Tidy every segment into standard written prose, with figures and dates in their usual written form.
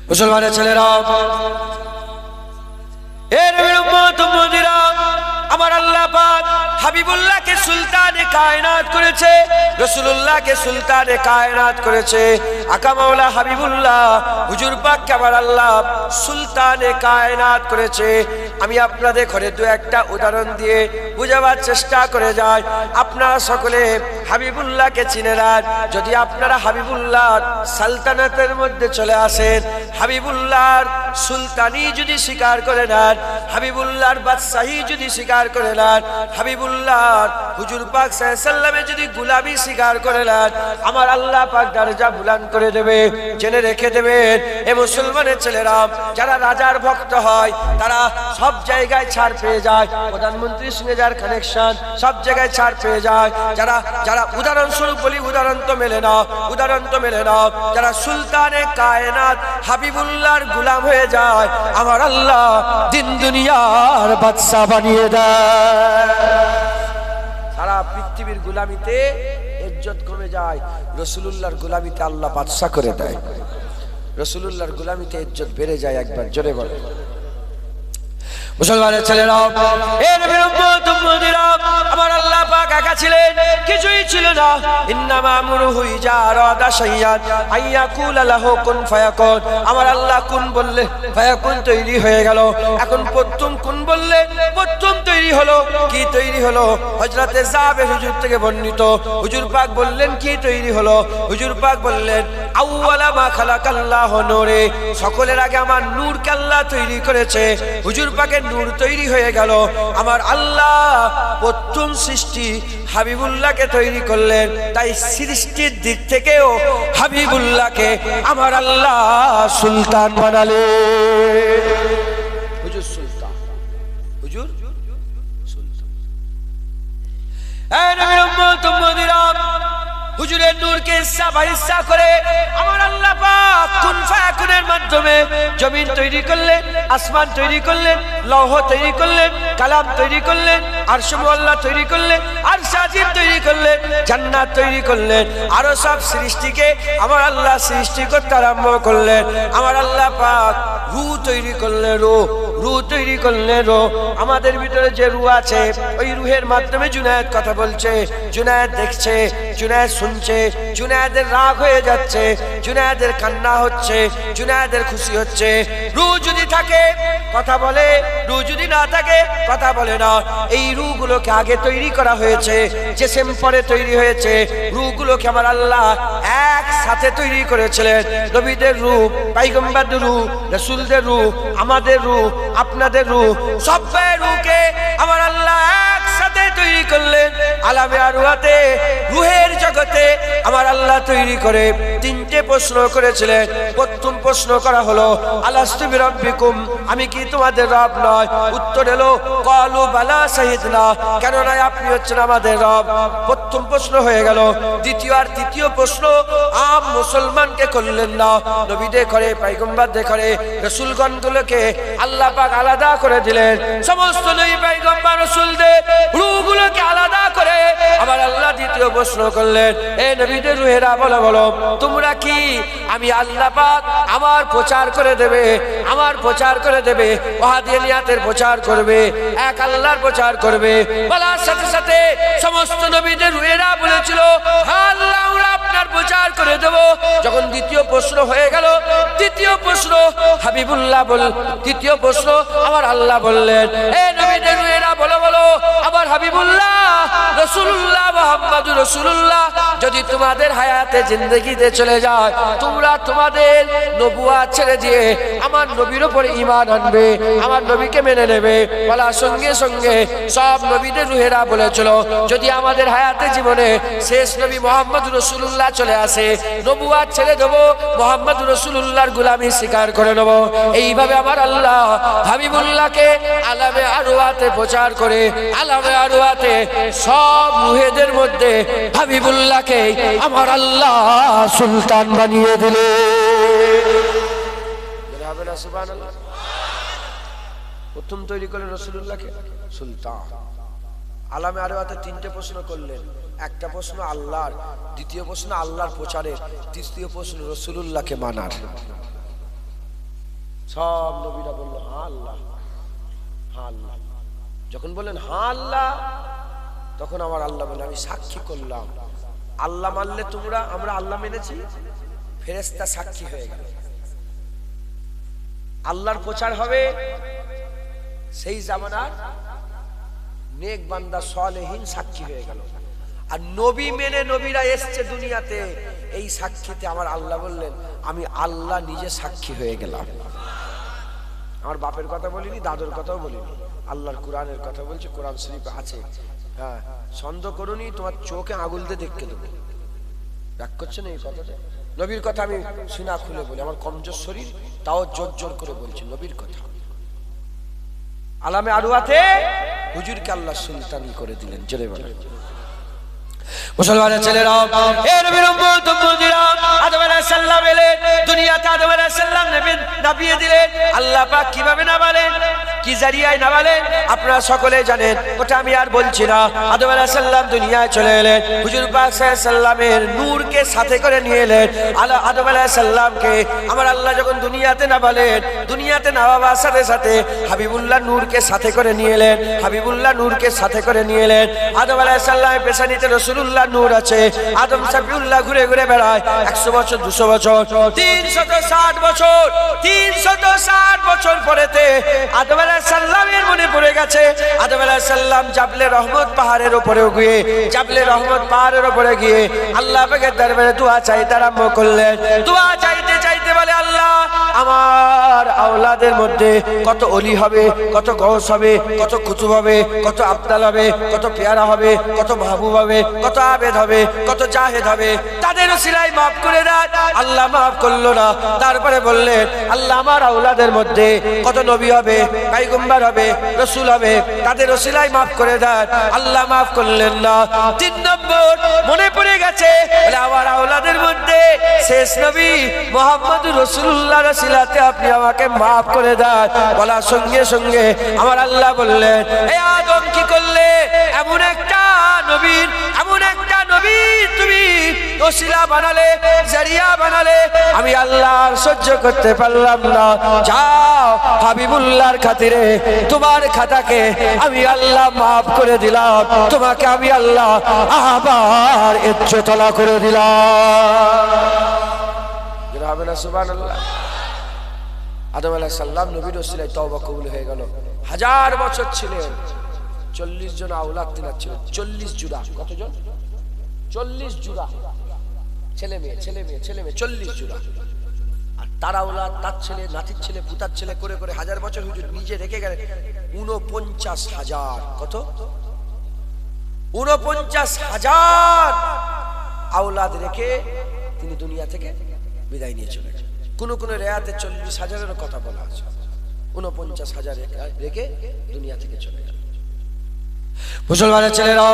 মুসলমানের ছেলেরা, এর উম্মত উম্মতিরা, আমার আল্লাহ পাক হাবিবুল্লাহকে সুলতানে কায়নাত করেছে, রাসূলুল্লাহকে সুলতানে কায়নাত করেছে। আকা মাওলা হাবিবুল্লাহ হুজুর পাককে আমার আল্লাহ সুলতানে কায়নাত করেছে। আমি আপনাদের ঘরে দু একটা উদাহরণ দিয়ে বুঝাবার চেষ্টা করে যাই। আপনারা সকলে হাবিবুল্লাহকে চিনে নেন। যদি আপনারা হাবিবুল্লাহ সালতানাতের মধ্যে চলে আসেন, হাবিবুল্লাহর সুলতানি যদি স্বীকার করে নেন, হাবিবুল্লাহর বাদশাহী যদি স্বীকার করে নেন, হাবিবুল্লাহর হুজুর পাক সাল্লাল্লাহু আলাইহি সাল্লামের যদি গোলামি স্বীকার করে নেন, আমার আল্লাহ পাক দরজা বুলন্দ করে দেবে। জেনে রেখে দেবেন এ মুসলমানের ছেলেরা, যারা রাজার ভক্ত হয় তারা সব জায়গায় ছাড় পেয়ে যায়। প্রধানমন্ত্রীর সঙ্গে যার কানেকশন, সব জায়গায় ছাড় পেয়ে যায়। যারা উদাহরণস্বরূপ বলি, উদাহরণ তো মেলে না, যারা সুলতানে কায়নাত হাবিবুল্লাহর গোলাম হয়ে যায়, আমার আল্লাহ দিন দুনিয়ার বাদশা বানিয়ে দেয়। সারা পৃথিবীর গোলামিতে ইজ্জত কমে যায়, রাসূলুল্লাহর গোলামিতে আল্লাহ বাদশা করে দেয়। রাসূলুল্লাহর গোলামিতে ইজ্জত বেড়ে যায়। একবার জোরে বলে মুসলমানের ছেলেরা, এর উম্মত উম্মতিরা, আমার আল্লাহ পাক একা ছিলেন, কিছুই ছিল না। ইন্নামা আমরুহু ইজা আরাদা শাইআন আইয়াকুলা লাহু কুন ফায়াকুন। আমার আল্লাহ কুন বললে ফায়াকুন তৈরি হয়ে গেল। এখন প্রথম কুন বললে প্রথম তৈরি হলো। কি তৈরি হলো? হযরতে জাবের হুজুর থেকে বর্ণিত, হুজুর পাক বললেন কি তৈরি হলো? হুজুর পাক বললেন আউওয়ালা মা খালাকাল্লাহু নূরে। সকলের আগে আমার নূরকে আল্লাহ তৈরি করেছে। হুজুর পাকের নূর তৈরি হয়ে গেল। আমার আল্লাহ প্রথম সৃষ্টি হাবিবুল্লাহকে তৈরি করলেন। তাই সৃষ্টির দিক থেকেও হাবিবুল্লাহকে আমার আল্লাহ সুলতান বানালেন। হুজুর সুলতান, হুজুর সুলতান। এই নবীর উম্মত উম্মতিরা, হুজুরের নূরকে ইচ্ছা করে আমার আল্লাহ পাক কুন ফায়াকুনের মাধ্যমে জমিন তৈরি করলেন, আসমান তৈরি করলেন, লৌহ তৈরি করলেন, কালাম তৈরি করলেন, আরশ মুআল্লা তৈরি করলেন, আরশ আজিম তৈরি করলেন, জান্নাত তৈরি করলেন। আরো সব সৃষ্টিকে আমার আল্লাহ সৃষ্টি করতে আরম্ভ করলেন। আমার আল্লাহ পাক রূহ তৈরি করলেন, রূহ তৈরি করলেন। আমাদের ভিতরে যে রূহ আছে, ওই রূহের মাধ্যমে জুনায়েদ কথা বলছে, জুনায়েদ দেখছে, জুনায়েদ শুনছে, জুনায়েদের রাগ হয়ে যাচ্ছে, জুনায়েদের কান্না হচ্ছে, জুনায়েদের খুশি হচ্ছে। রূহ যদি থাকে কথা বলে, রূহ যদি না থাকে কথা বলে না। এই রূহগুলোকে আগে তৈরি করা হয়েছে, জিসম পরে তৈরি হয়েছে। রূহগুলোকে আমার আল্লাহ একসাথে তৈরি করেছিলেন। নবীদের রূহ, পয়গম্বরদের রূহ, রাসূলদের রূহ, আমাদের রূহ, আপনাদের রূহ, সবের রূহকে আমার আল্লাহ একসাথে তৈরি করলেন। আলামে আরওয়াতে, রূহের জগতে আমার আল্লাহ তৈরি করে তিনটে প্রশ্ন করেছিলেন। প্রথম প্রশ্ন করা হলো আলাস্তু বিরাব্বিকুম, আমি কি তোমাদের রব নয়? উত্তর এলো ক্বালু বালা শাহিদনা, কেন নয়, আপনি হচ্ছেন আমাদের রব। প্রথম প্রশ্ন হয়ে গেল। দ্বিতীয় আর তৃতীয় প্রশ্ন আম মুসলমানকে করলেন না, নবীদের করে, পয়গম্বরদের করে, রাসূলগণগুলোকে আল্লাহ পাক আলাদা করে দিলেন। সমস্ত নবী পয়গম্বর রাসূলদের রূহগুলোকে আলাদা করে আমার আল্লাহ দ্বিতীয় প্রশ্ন করলেন, এ নবীদের রূহেরা বলো তোমরা কি আমি আল্লাহ পাক আমার প্রচার করে দেবে, আমার প্রচার করে দেবে, ওয়াহদানিয়াতের প্রচার করবে, এক আল্লাহর প্রচার করবে? বলার সাথে সাথে সমস্ত নবীদের রূহেরা বলেছিল আল্লাহ আমরা আপনার প্রচার করে দেব। যখন দ্বিতীয় প্রশ্ন হয়ে গেল, তৃতীয় প্রশ্ন হাবিবুল্লাহ তৃতীয় প্রশ্ন আমার আল্লাহ বললেন, এ নবীদের রূহেরা বলো আমার হাবিবুল্লাহ রাসূলুল্লাহ মুহাম্মদুর রাসূলুল্লাহ যদি তোমাদের হায়াতে জিন্দেগিতে চলে যায়, তোমরা তোমাদের নবুয়ত ছেড়ে দিয়ে আমার নবীর উপর ঈমান আনবে, আমার নবীকে মেনে নেবে। বলার সঙ্গে সঙ্গে সব নবীদের রূহেরা বলেছিল যদি আমাদের হায়াতে জীবনে শেষ নবী মুহাম্মদুর রাসূলুল্লাহ চলে আসে, নবুয়ত ছেড়ে দেব, মুহাম্মদুর রাসূলুল্লাহর গোলামি স্বীকার করে নেব। এইভাবে আমার আল্লাহ হাবিবুল্লাহকে আলামে আরওয়াতে প্রচার করে, আলামে আরওয়াতে সব রূহেদের মধ্যে হাবিবুল্লাহকে আমার আল্লাহ সুলতান বানিয়ে দিলেন। সুবহানাল্লাহ। প্রথম তৈরি করলেন রাসূলুল্লাহকে সুলতান। আলামে আরওয়াতে তিনটে প্রশ্ন করলেন। একটা প্রশ্ন আল্লাহর, দ্বিতীয় প্রশ্ন আল্লাহর প্রচারের, তৃতীয় প্রশ্ন রাসূলুল্লাহকে মানার। সব নবীরা বললো হ্যাঁ আল্লাহ, হ্যাঁ আল্লাহ। যখন বললেন হ্যাঁ আল্লাহ, তখন আমার আল্লাহ বলে আমি সাক্ষী করলাম। আল্লাহ মানলে তোমরা, আমরা আল্লাহ মেনেছি, ফেরেশতা সাক্ষী হয়ে গেল। আল্লাহর প্রচার হবে সেই জামানার নেক বান্দা সালেহীন সাক্ষী হয়ে গেল। আর নবী মেনে নবীরা এসছে দুনিয়াতে, এই সাক্ষীতে আমার আল্লাহ বললেন আমি আল্লাহ নিজে সাক্ষী হয়ে গেলাম। আমার বাপের কথা বলিনি, দাদুর কথাও বলিনি, আল্লাহর কোরআনের কথা বলছি, কোরআন শরীফে আছে। হ্যাঁ, সন্দেহ করুনি, তোমার চোখে আঙুল দিয়ে দেখে দেবো। রাগ করছে না এই কথাটা? নবীর কথা আমি সিনা খুলে বলি, আমার কমজোর শরীর, তাও জোর জোর করে বলছি নবীর কথা। আলামে আরওয়াতে হুজুরকে আল্লাহ সুলতানি করে দিলেন। জোরে বলেন মুসলমানের ছেলেরা, এ নবীর উম্মত উম্মতিরা, আদম আলাইহিস সালাম এলেন দুনিয়াতে, আদম আলাইহিস সালাম নাবিয়ে দিলেন। আল্লাহ পাক কিভাবে নামালেন, কি জারিয়ায় নামালেন আপনারা সকলে জানেন, ওটা আমি আর বলছি না। আদম আলাইহিস সালাম দুনিয়ায় চলে এলেন, হুজুর পাক সাল্লাল্লাহু আলাইহি সাল্লামের নূরকে সাথে করে নিয়ে এলেন। আদম আলাইহিস সালামকে আমার আল্লাহ যখন দুনিয়াতে নামালেন, দুনিয়াতে নামাবার সাথে সাথে হাবিবুল্লাহ নূরকে সাথে করে নিয়ে এলেন, হাবিবুল্লাহ নূরকে সাথে করে নিয়ে এলেন। আদম আলাইহিস সালামের পেছানিতে রাসূলুল্লাহ নূর আছে। আদম সাফিউল্লাহ ঘুরে ঘুরে বেড়ায় 100 বছর, 200 বছর, 360 বছর, 360 বছর পরেতে আদম আলাইহিস সালামের মনে পড়ে গেছে, আদম আলাইহিস সালাম জাবলে রহমত পাহাড়ের উপরে গিয়ে, জাবলে রহমত পাহাড়ের উপরে গিয়ে আল্লাহ পাকের দরবারে দোয়া চাইতে আরম্ভ করলেন। দোয়া চাইতে চাইতে বলে আল্লাহ, আমার আওলাদের মধ্যে কত ওলি হবে, কত গৌস হবে, কত কুতুব হবে, কত আবদাল হবে, কত পেয়ারা হবে, কত মাহবুব হবে, কত আবেদ হবে, কত জাহেদ হবে, তাদের ওসিলায় মাফ করে দেন। আল্লাহ মাফ করলো না। তারপরে বললেন আল্লাহ আমার আওলাদের মধ্যে কত নবী হবে, পয়গম্বর হবে, রাসূল হবে, তাদের ওসিলায় মাফ করে দেন। আল্লাহ মাফ করলেন না। 3 নম্বর মনে পড়ে গেছে, বলে আমার আওলাদের মধ্যে শেষ নবী মুহাম্মদুর রাসূলুল্লাহর ওসিলাতে আপনি আমাকে মাফ করে দেন। বলার সঙ্গে সঙ্গে আমার আল্লাহ বললেন, এই আদম কি করলে, এমন একটা নবীর, এমন একটা নবী তুমি ওসিলা বানালে, জারিয়া বানালে, আমি আল্লাহ সহ্য করতে পারলাম না। যাও হাবিবুল্লাহর খাতিরে তোমার খাতাকে আমি আল্লাহ মাফ করে দিলাম, তোমাকে আমি আল্লাহ আবার ইজ্জতলা করে দিলাম। হবে না সুবহানাল্লাহ? আদম আলাইহিস সালাম নবীর ওসিলায় তওবা কবুল হয়ে গেল। 1000 বছর ছিলেন, 40 জন আওলাদ তিনার ছিলেন, 40 জুড়া। কতজন? 40 জুড়া, ছেলে মেয়ে, ছেলে মেয়ে, ছেলে মেয়ে, 40 জুড়া। আর তার আওলাদ, তার ছেলে, নাতির ছেলে, পুতার ছেলে করে করে 1000 বছর হুজুর নিজে রেখে গেলেন 49,000। কত? 49,000 আওলাদ রেখে তিনি দুনিয়া থেকে বিদায় নিয়ে চলে গেলেন। কোন কোন রেয়াতে 40,000-এরও কথা বলা আছে। 49,000 রেখে দুনিয়া থেকে চলে গেলেন। মুসলমানের ছেলেরা,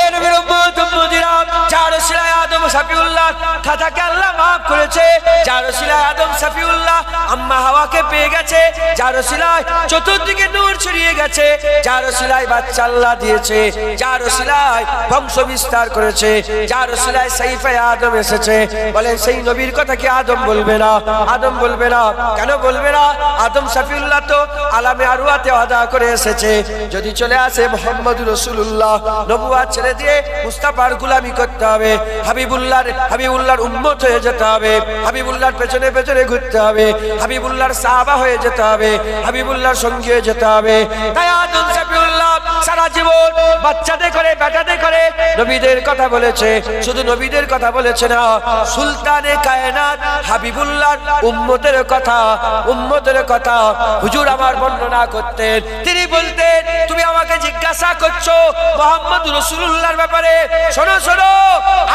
এ নবীর উম্মত উম্মতিরা, যার ওসিলায় আদম সাফিউল্লাহ খাতাকে আল্লাহ মাফ করেছে, যার ওসিলায় আদম সাফিউল্লাহ আম্মা হাওয়াকে পেয়ে গেছে, যার ওসিলায় চতুর্দিকে নূর ছড়িয়ে গেছে, যার ওসিলায় বাচ্চা আল্লাহ দিয়েছে, যার ওসিলায় বংশ বিস্তার করেছে, যার ওসিলায় সাইফে আদম এসেছে। বলেন সেই নবীর কথা কি আদম বলবে না? আদম বলবে না। কেন বলবে না? আদম সাফিউল্লাহ তো আলামে আরওয়াতে আদা করে এসেছে। যদি চলে আসে মুহাম্মদ রাসূলুল্লাহ, নবুয়ত ছেড়ে দিয়ে মুস্তাফার গোলামি করতে হবে, হাবিবুল্লাহর উম্মত হয়ে যেতে হবে, হাবিবুল্লাহর পেছনে পেছনে ঘুরতে হবে, হাবিবুল্লাহর সাহাবা হয়ে যেতে হবে, হাবিবুল্লাহর সঙ্গী হয়ে যেতে হবে। তাই আদম সাফিউল্লাহ সারা জীবন বাচ্চাদের করে, বেটাদের করে নবীদের কথা বলেছে। শুধু নবীদের কথা বলেছে না, সুলতানে কায়নাত হাবিবুল্লাহর উম্মতের কথা, উম্মতের কথা হুজুর আমার বর্ণনা করতেন। তিনি বলতেন, তুমি আমাকে জিজ্ঞাসা করছো মুহাম্মদ রাসূলুল্লাহর ব্যাপারে, শোনো শোনো,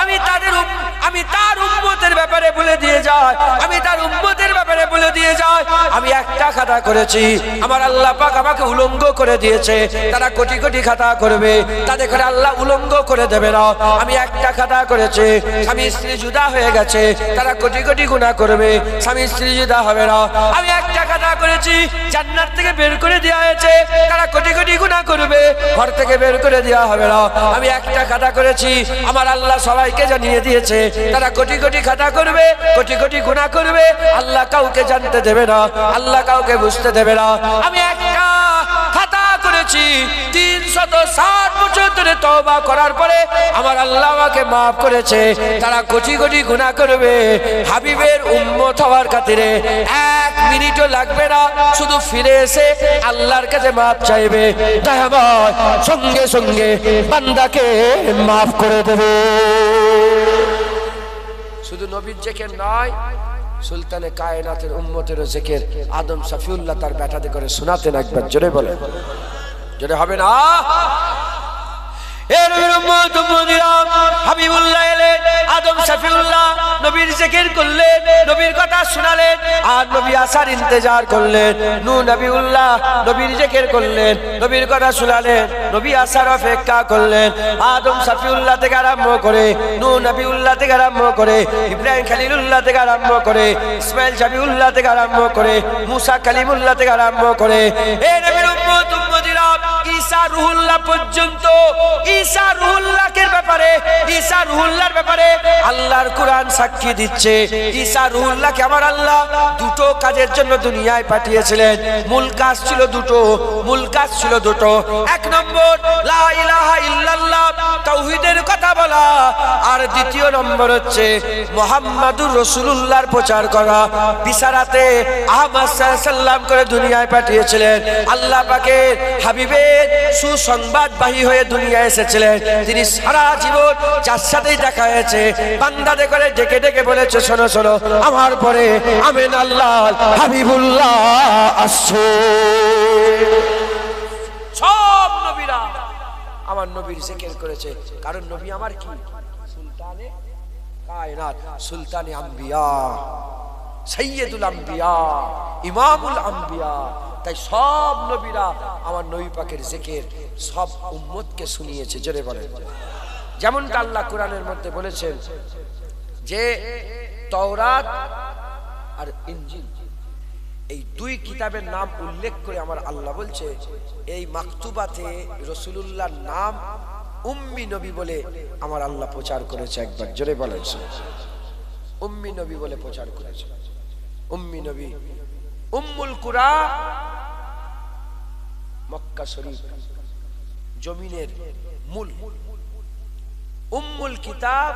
আমি তার উম্মতের ব্যাপারে বলে দিয়ে যাই, আমি তার উম্মতের ব্যাপারে বলে দিয়ে যাই। আমি একটা খাতা করেছি, আমার আল্লাহ পাক আমাকে উলঙ্গ করে দিয়েছে। তারা কোটি কোটি খাতা করবে, তাদের করে আল্লাহ উলঙ্গ করে দেবে না। আমি একটা খাতা করেছি, স্বামী স্ত্রী জুদা হয়ে গেছে, তারা কোটি কোটি গুনাহ করবে, স্বামী স্ত্রী জুদা হবে না। আমি একটা খাতা করেছি, জান্নাত থেকে বের করে দেওয়া হয়েছে, তারা কোটি কোটি গুনাহ করবে, ঘর থেকে বের করে দেওয়া হবে না। আমি একটা খাতা করেছি, আমার আল্লাহ সবাইকে জানিয়ে দিয়েছে, তারা কোটি কোটি খাতা করবে, কোটি কোটি গুনাহ করবে, আল্লাহ আল্লাহ কাউকে জানতে দেবে না, আল্লাহ কাউকে বুঝতে দেবে না। আমি একটা খাতা করেছি 360 বছর ধরে তওবা করার পরে আমার আল্লাহ আমাকে মাফ করেছে। তারা কোটি কোটি গুনাহ করবে, হাবিবের উম্মত হওয়ার খাতিরে 1 মিনিটও লাগবে না, শুধু ফিরে এসে আল্লাহর কাছে মাফ চাইবে, দয়াময় সঙ্গে সঙ্গে বান্দাকে মাফ করে দেবে। শুধু নবীর জিকির নয়, সুলতানে কায়নাতের উম্মতের জিকির আদম শফিউল্লাহ তার ব্যাটাতে করে শোনাতেন। একবার জোরে বলে, জোরে হবে না? হাবিবুল্লাহ এলেন, আদম শফিউল্লাহ নবীর জিকির করলেন, নবীর কথা শোনালেন, আর নবী আসার ইন্তজার করলেন। নূহ নবিউল্লাহ নবীর জিকির করলেন, নবীর কথা শোনালেন, নবী আসার অপেক্ষা করলেন। আদম শফিউল্লাহ থেকে আরম্ভ করে, নূহ নবিউল্লাহ থেকে আরম্ভ করে, ইব্রাহিম খলিলুল্লাহ থেকে আরম্ভ করে, ইসমাইল শফিউল্লাহ থেকে আরম্ভ করে, মুসা কালিমুল্লাহ থেকে আরম্ভ করে, এ নবীর উম্মত উম্মতিরা ঈসা রুহুল্লাহ পর্যন্ত, ঈসা রুহুল্লাহর ব্যাপারে, ঈসা রুহুল্লাহর ব্যাপারে আল্লাহর কোরআন সাক্ষী দিচ্ছে। ঈসা রুহুল্লাহকে আমার আল্লাহ দুটো কাজের জন্য দুনিয়ায় পাঠিয়েছিলেন। মূল কাজ ছিল দুটো, মূল কাজ ছিল দুটো। 1 নম্বর লা ইলাহা ইল্লাল্লাহ, তাওহীদের কথা বলা, আর দ্বিতীয় নম্বর হচ্ছে মুহাম্মাদুর রাসূলুল্লাহর প্রচার করা। বিশারাতে আহমদ সাল্লাল্লাহু আলাইহি সাল্লাম করে দুনিয়ায় পাঠিয়েছিলেন। আল্লাহ পাকের হাবিবের সুসংবাদবাহী হয়ে দুনিয়ায় এসেছিলেন। তিনি সারা জীবন যার সাথেই দেখা হয়েছে বান্দাদের করে ডেকে ডেকে বলেছে, শোনো শোনো, আমার পরে আমিন আল্লাহ হাবিবুল্লাহ আসছে। সব নবীরা আমার নবীর জিকির করেছে, কারণ নবী আমার কি? সুলতানে কায়নাত, সুলতানে আম্বিয়া, সাইয়্যিদুল আম্বিয়া, ইমামুল আম্বিয়া। তাই সব নবীরা আমার নবী পাকের জিকির সব উম্মতকে শুনিয়েছে। জোরে বলেন। যেমনটা আল্লাহ কোরআনের মধ্যে বলেছেন যে তাওরাত আর ইনজিল, এই 2 কিতাবের নাম উল্লেখ করে আমার আল্লাহ বলছে এই মাকতুবাতে রাসূলুল্লাহর নাম উম্মি নবী বলে আমার আল্লাহ প্রচার করেছে। একবার জোরে বলেন, উম্মি নবী বলে প্রচার করেছে। উম্মি নবী, উম্মুল কুরা মক্কা শরীফ জমিনের মূল, উম্মুল কিতাব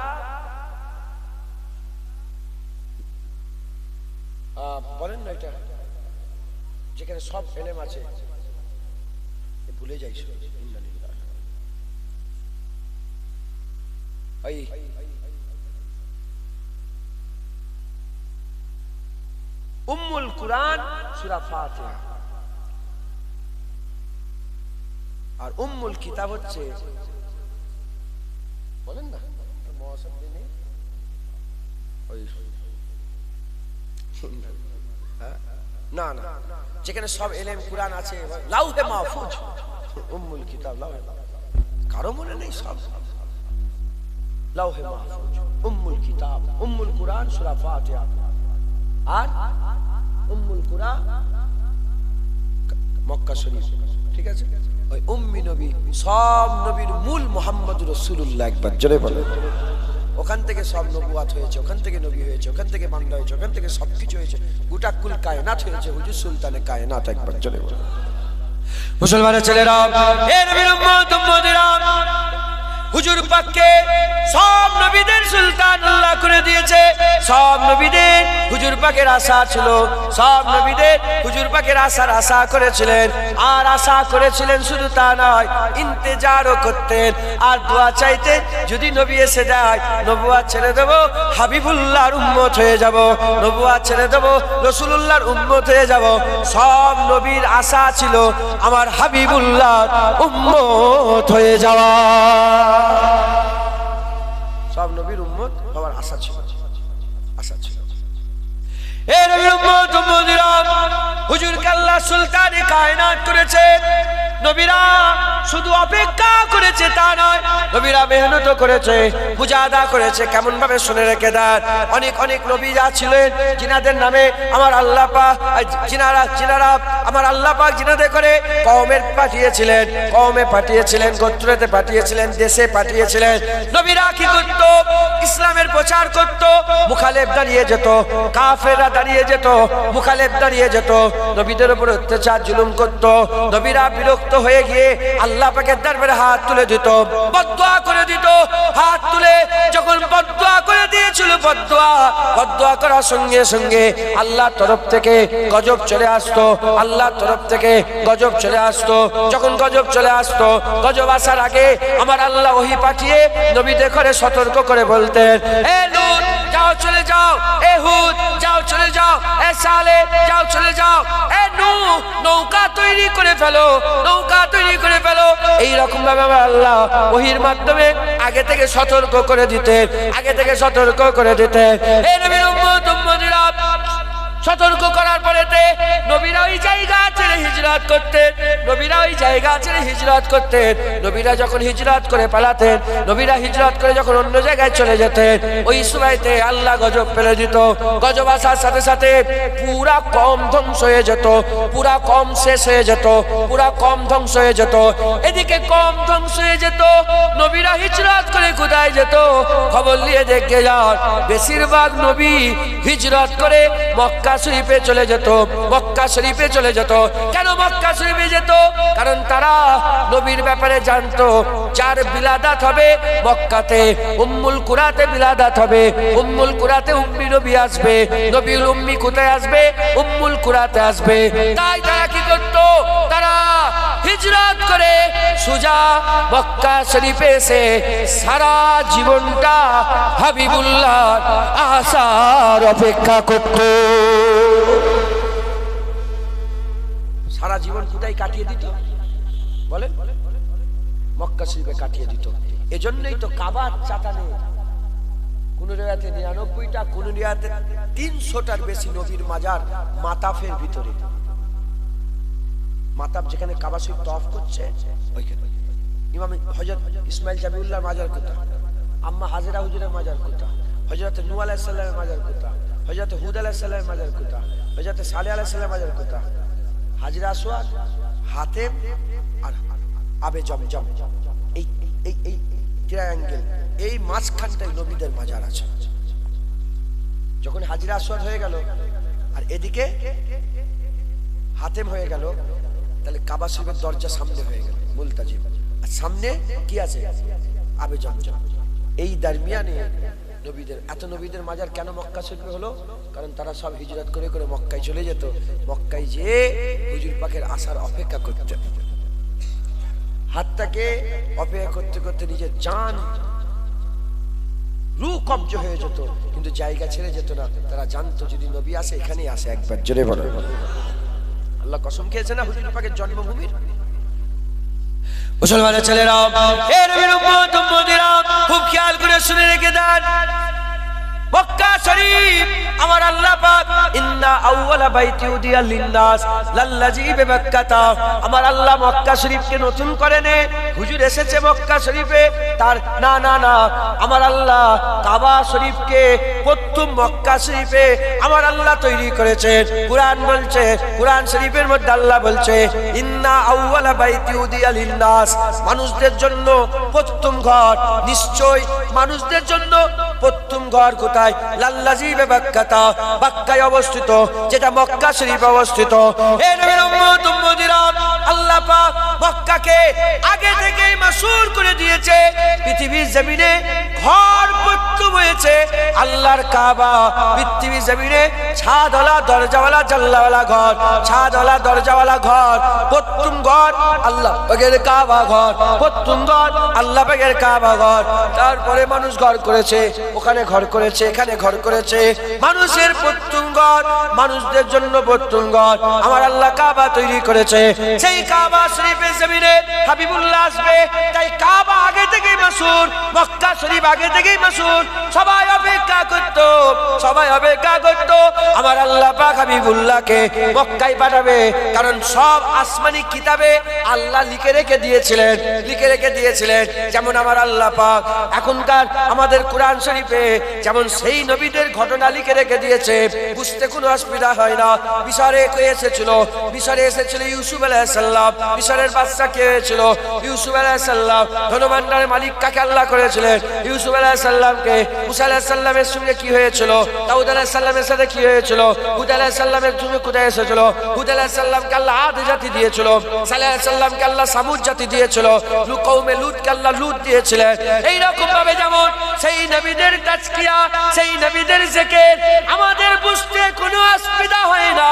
বলেন না, এটা যেখানে সব ইলম আছে, ভুলে যাই উম্মুল কুরআন সূরা ফাতিহা, আর উম্মুল কিতাব হচ্ছে, বলেন না না না, যেখানে সব ইলম কুরআন আছে, লাউহে মাহফুজ, উম্মুল কিতাব লাউহে, কারো মনে নেই? সব লাউহে মাহফুজ, উম্মুল কিতাব, উম্মুল কুরআন সূরা ফাতিহা, আর উম্মুল কুরা মক্কা শরীফ। ঠিক আছে, ওই উম্মি নবী সব নবীর মূল মুহাম্মদুর রাসূলুল্লাহ। একবার জোরে বলেন। ওখান থেকে সব নবুয়াত হয়েছে, ওখান থেকে নবী হয়েছে, ওখান থেকে বান্দা হয়েছে, ওখান থেকে সবকিছু হয়েছে, গোটা কুল কায়নাত হয়েছে হুজুর সুলতানে কায়নাত। একবার জোরে বলেন। মুসলমানের ছেলেরা, এ নবীর উম্মত উম্মতিরা, হুজুর পাককে সব নবীদের সুলতান আল্লাহ করে দিয়েছে। সব নবীদের হুজুর পাকের আশা ছিল, সব নবীদের হুজুর পাকের আশার আশা করেছিলেন। আর আশা করেছিলেন শুধু তা নয়, ইন্তেজারও করতেন আর দোয়া চাইতেন, যদি নবী এসে যায় নবুয়াত ছেড়ে দেব, হাবিবুল্লাহর উম্মত হয়ে যাব, নবুয়াত ছেড়ে দেব, রাসূলুল্লাহর উম্মত হয়ে যাব। সব নবীর আশা ছিল আমার হাবিবুল্লাহর উম্মত হয়ে যাওয়া। সব নবীর উম্মত হওয়ার আশা ছিল, আশা ছিল। এই নবীর উম্মত উম্মতিরা, হুজুরকে আল্লাহ সুলতানে কায়নাত করেছে। নবীরা শুধু অপেক্ষা করেছে তা নয়, নবীরা মেহনত করেছে, মুজাহাদা করেছে। কেমন ভাবে শুনে রেখে দেন, অনেক অনেক নবীরা ছিলেন জিনাদের নামে আমার আল্লাহ পাক জিনারা আমার আল্লাহ পাক জিনাদের করে কওমের পাঠিয়েছিলেন, কওমে পাঠিয়েছিলেন, গোত্রতে পাঠিয়েছিলেন, দেশে পাঠিয়েছিলেন। নবীরা কি করত? ইসলামের প্রচার করত, মুখালেফ দাঁড়িয়ে যেত, কাফেররা দাঁড়িয়ে যেত, মুখালেফ দাঁড়িয়ে যেত, নবীদের উপর অত্যাচার জুলুম করত। নবীরা বিরক্ত হয়ে গিয়ে আল্লাহ পাকের দরবারে হাত তুলে দিত, বদদুয়া করে দিত। হাত তুলে যখন বদদুয়া করে দিয়েছিল, বদদুয়া করার সঙ্গে সঙ্গে আল্লাহর তরফ থেকে গজব চলে আসতো, আল্লাহর তরফ থেকে গজব চলে আসতো। যখন গজব চলে আসতো, গজব আসার আগে আমার আল্লাহ ওহী পাঠিয়ে নবীদের করে সতর্ক করে বলতেন, এ লূত যাও চলে যাও, এ হুদ যাও চলে যাও, এ সালেহ যাও চলে যাও, এ নূহ নৌকা তৈরি করে ফেলো, নৌকা তৈরি করে ফেলো। এই রকম ভাবে আমার আল্লাহ ওহীর মাধ্যমে আগে থেকে সতর্ক করে দিতেন, আগে থেকে সতর্ক করে দিতেন। এই নবীর উম্মত উম্মতিরা সতর্ক করার পরেতে নবীরা ওই জায়গা ছেড়ে হিজরত করতেন, নবীরা ওই জায়গা ছেড়ে হিজরত করতেন। নবীরা যখন হিজরত করে পালাতেন, নবীরা হিজরত করে যখন অন্য জায়গায় চলে যেতেন, ওই সময়তে আল্লাহ গজব ফেলে দিত। গজব আসার সাথে সাথে পুরা কম ধ্বংস হয়ে যেত, পুরা কম শেষ হয়ে যেত, পুরা কম ধ্বংস হয়ে যেত। এদিকে কম ধ্বংস হয়ে যেত, নবীরা হিজরত করে কোথায় যেত? খবর নিয়ে দেখে যান, বেশিরভাগ নবী হিজরত করে মক্কা শরীফে চলে যেত, মক্কা শরীফে চলে যেত। কেন মক্কা শরীফে যেত? কারণ তারা নবীর ব্যাপারে জানতো, যার বিলাদাত হবে মক্কাতে, উম্মুল কুরাতে বিলাদাত হবে, উম্মুল কুরাতে উম্মি নবী আসবে। নবীর উম্মি কোথায় আসবে? উম্মুল কুরাতে আসবে। তাই তারা কি করত? তারা হিজরত করে সোজা মক্কা শরীফে এসে সারা জীবনটা হাবিবুল্লাহ আসার অপেক্ষা করত। সারা জীবন কোথায় কাটিয়ে দিত বলেন? মক্কা শরীফে কাটিয়ে দিত। এজন্যই তো কাবার চাতানে কোন রিওয়ায়াতে 99টা, কোন রিওয়ায়াতে 300টার বেশি নবীর মাজার মাতাফের ভিতরে। মাতাফ যেখানে কাবা শরীফ তওয়াফ করছে, ওইখানে ইমাম হযরত ইসমাইল জাবিউল্লাহর মাজার কোথায়, আম্মা হাজেরা হুজুরের মাজার কোথায়, হযরত নূহ আলাইহিস সালামের মাজার কোথায়, হযরত হুদ আলাইহিস সালামের মাজার কোথায়, হযরত সালেহ আলাইহিস সালামের মাজার কোথায়? হাজরা আসওয়াদ, হাতেম আর আবে জমজম, এই এই এই ট্রায়াঙ্গেল, এই মাঝখানটায় নবীদের মাজার আছে। যখন হাজরা আসওয়াদ হয়ে গেল আর এদিকে হাতেম হয়ে গেল, তাহলে কাবা শরীফের দরজা সামনে হয়ে গেল মুলতাজিম, আর সামনে কি আছে? আবে জমজম। এই দরমিয়ানে নবীদের, এত নবীদের মাজার কেন মক্কা শরীফে হলো? কারণ তারা সব হিজরত করে করে মক্কায় চলে যেত, মক্কায় যেয়ে হুজুর পাকের আসার অপেক্ষা করতে, হাতটাকে অপেক্ষা করতে করতে নিজের জান রূহ কব্জ হয়ে যেত, কিন্তু জায়গা ছেড়ে যেত না। তারা জানতো যদি নবী আসে এখানেই আসে। একবার জোরে বলো, আল্লাহ কসম খেয়েছে না হুজুর পাকের জন্মভূমির। মুসলমানের ছেলেরা, এ নবীর উম্মত উম্মতিরা, খুব খেয়াল করে শুনে রেখে দেন, মক্কা শরীফ আমার আল্লাহ পাক ইন্না আউওয়ালা বাইতি উদিয়া লিন্নাস লাল্লাযী বিমাক্কাতা, আমার আল্লাহ মক্কা শরীফকে নতুন করে নে। হুজুর এসেছে মক্কা শরীফে, তার না না না, আমার আল্লাহ কাবা শরীফকে প্রথম মক্কা শরীফে আমার আল্লাহ তৈরি করেছেন। কুরআন বলছে, কুরআন শরীফের মধ্যে আল্লাহ বলছে ইন্না আউওয়ালা বাইতি উদিয়া লিন্নাস, মানুষদের জন্য প্রথম ঘর, নিশ্চয় মানুষদের জন্য প্রথম ঘর কোথায়? লাল্লাযী বিমাক্কাতা, মক্কায় অবস্থিত, যেটা মক্কা শরীফে অবস্থিত। এই নবীর উম্মত উম্মতিরা, আল্লাহ পাক মক্কাকে আগে থেকেই মাসুর করে দিয়েছে। পৃথিবীর জমিনে ঘর প্রথম হয়েছে আল্লাহর কাবা। পৃথিবীর জমিনে ছাদওয়ালা দরজাওয়ালা জানলাওয়ালা ঘর, ছাদওয়ালা দরজাওয়ালা ঘর, প্রথম ঘর আল্লাহ পাকের কাবা ঘর, প্রথম ঘর আল্লাহ পাকের কাবা ঘর। তারপরে মানুষ ঘর করেছে, ওখানে ঘর করেছে, এখানে ঘর করেছে। মানুষের প্রথম ঘর, মানুষদের জন্য প্রথম ঘর আমার আল্লাহ কাবা তৈরি করেছে। সেই কাবা শরীফের জমিনে জমিনে হাবিবুল্লাহ আসবে, তাই কাবা আগে থেকেই মাসুর, মক্কা শরীফ আগে থেকেই মাসুর। সবাই অপেক্ষা করত, সবাই অপেক্ষা করত আমার আল্লাহ পাক হাবিবুল্লাহকে মক্কায় পাঠাবে, কারণ সব আসমানি কিতাবে আল্লাহ লিখে রেখে দিয়েছিলেন, লিখে রেখে দিয়েছিলেন। যেমন আমার আল্লাহ পাক এখনকার আমাদের কোরআন শরীফে যেমন সেই নবীদের ঘটনা লিখে রেখে দিয়েছে, বুঝতে কোনো অসুবিধা হয় না। মিশরে এসেছিল, মিশরে এসেছিল ইউসুফ আলাইহিস সালাম। মিশরের বাদশা কে হয়েছিল? ইউসুফ আলাইহিস সালাম। ধনভাণ্ডারের মালিক কাকে আল্লাহ করেছিলেন? ইউসুফ আলাইহিস সালামকে। মুসা আলাইহিস সালামের সঙ্গে কি হয়েছিল? দাউদ আলাইহিস সালামের সাথে কি হয়েছিল? হুদ আলাইহিস সালামের সঙ্গে কোথায় এসেছিল? হুদ আলাইহিস সালামকে আল্লাহ আদ জাতি দিয়েছিল, সালেহ আলাইহিস সালামকে আল্লাহ সামুদ জাতি দিয়েছিল, কওমে লূতকে আল্লাহ লূত দিয়েছিলেন। এই রকম ভাবে যেমন সেই নবীদের তাজকিয়া, সেই নবীদের জিকির আমাদের বুঝতে কোনো অসুবিধা হয় না,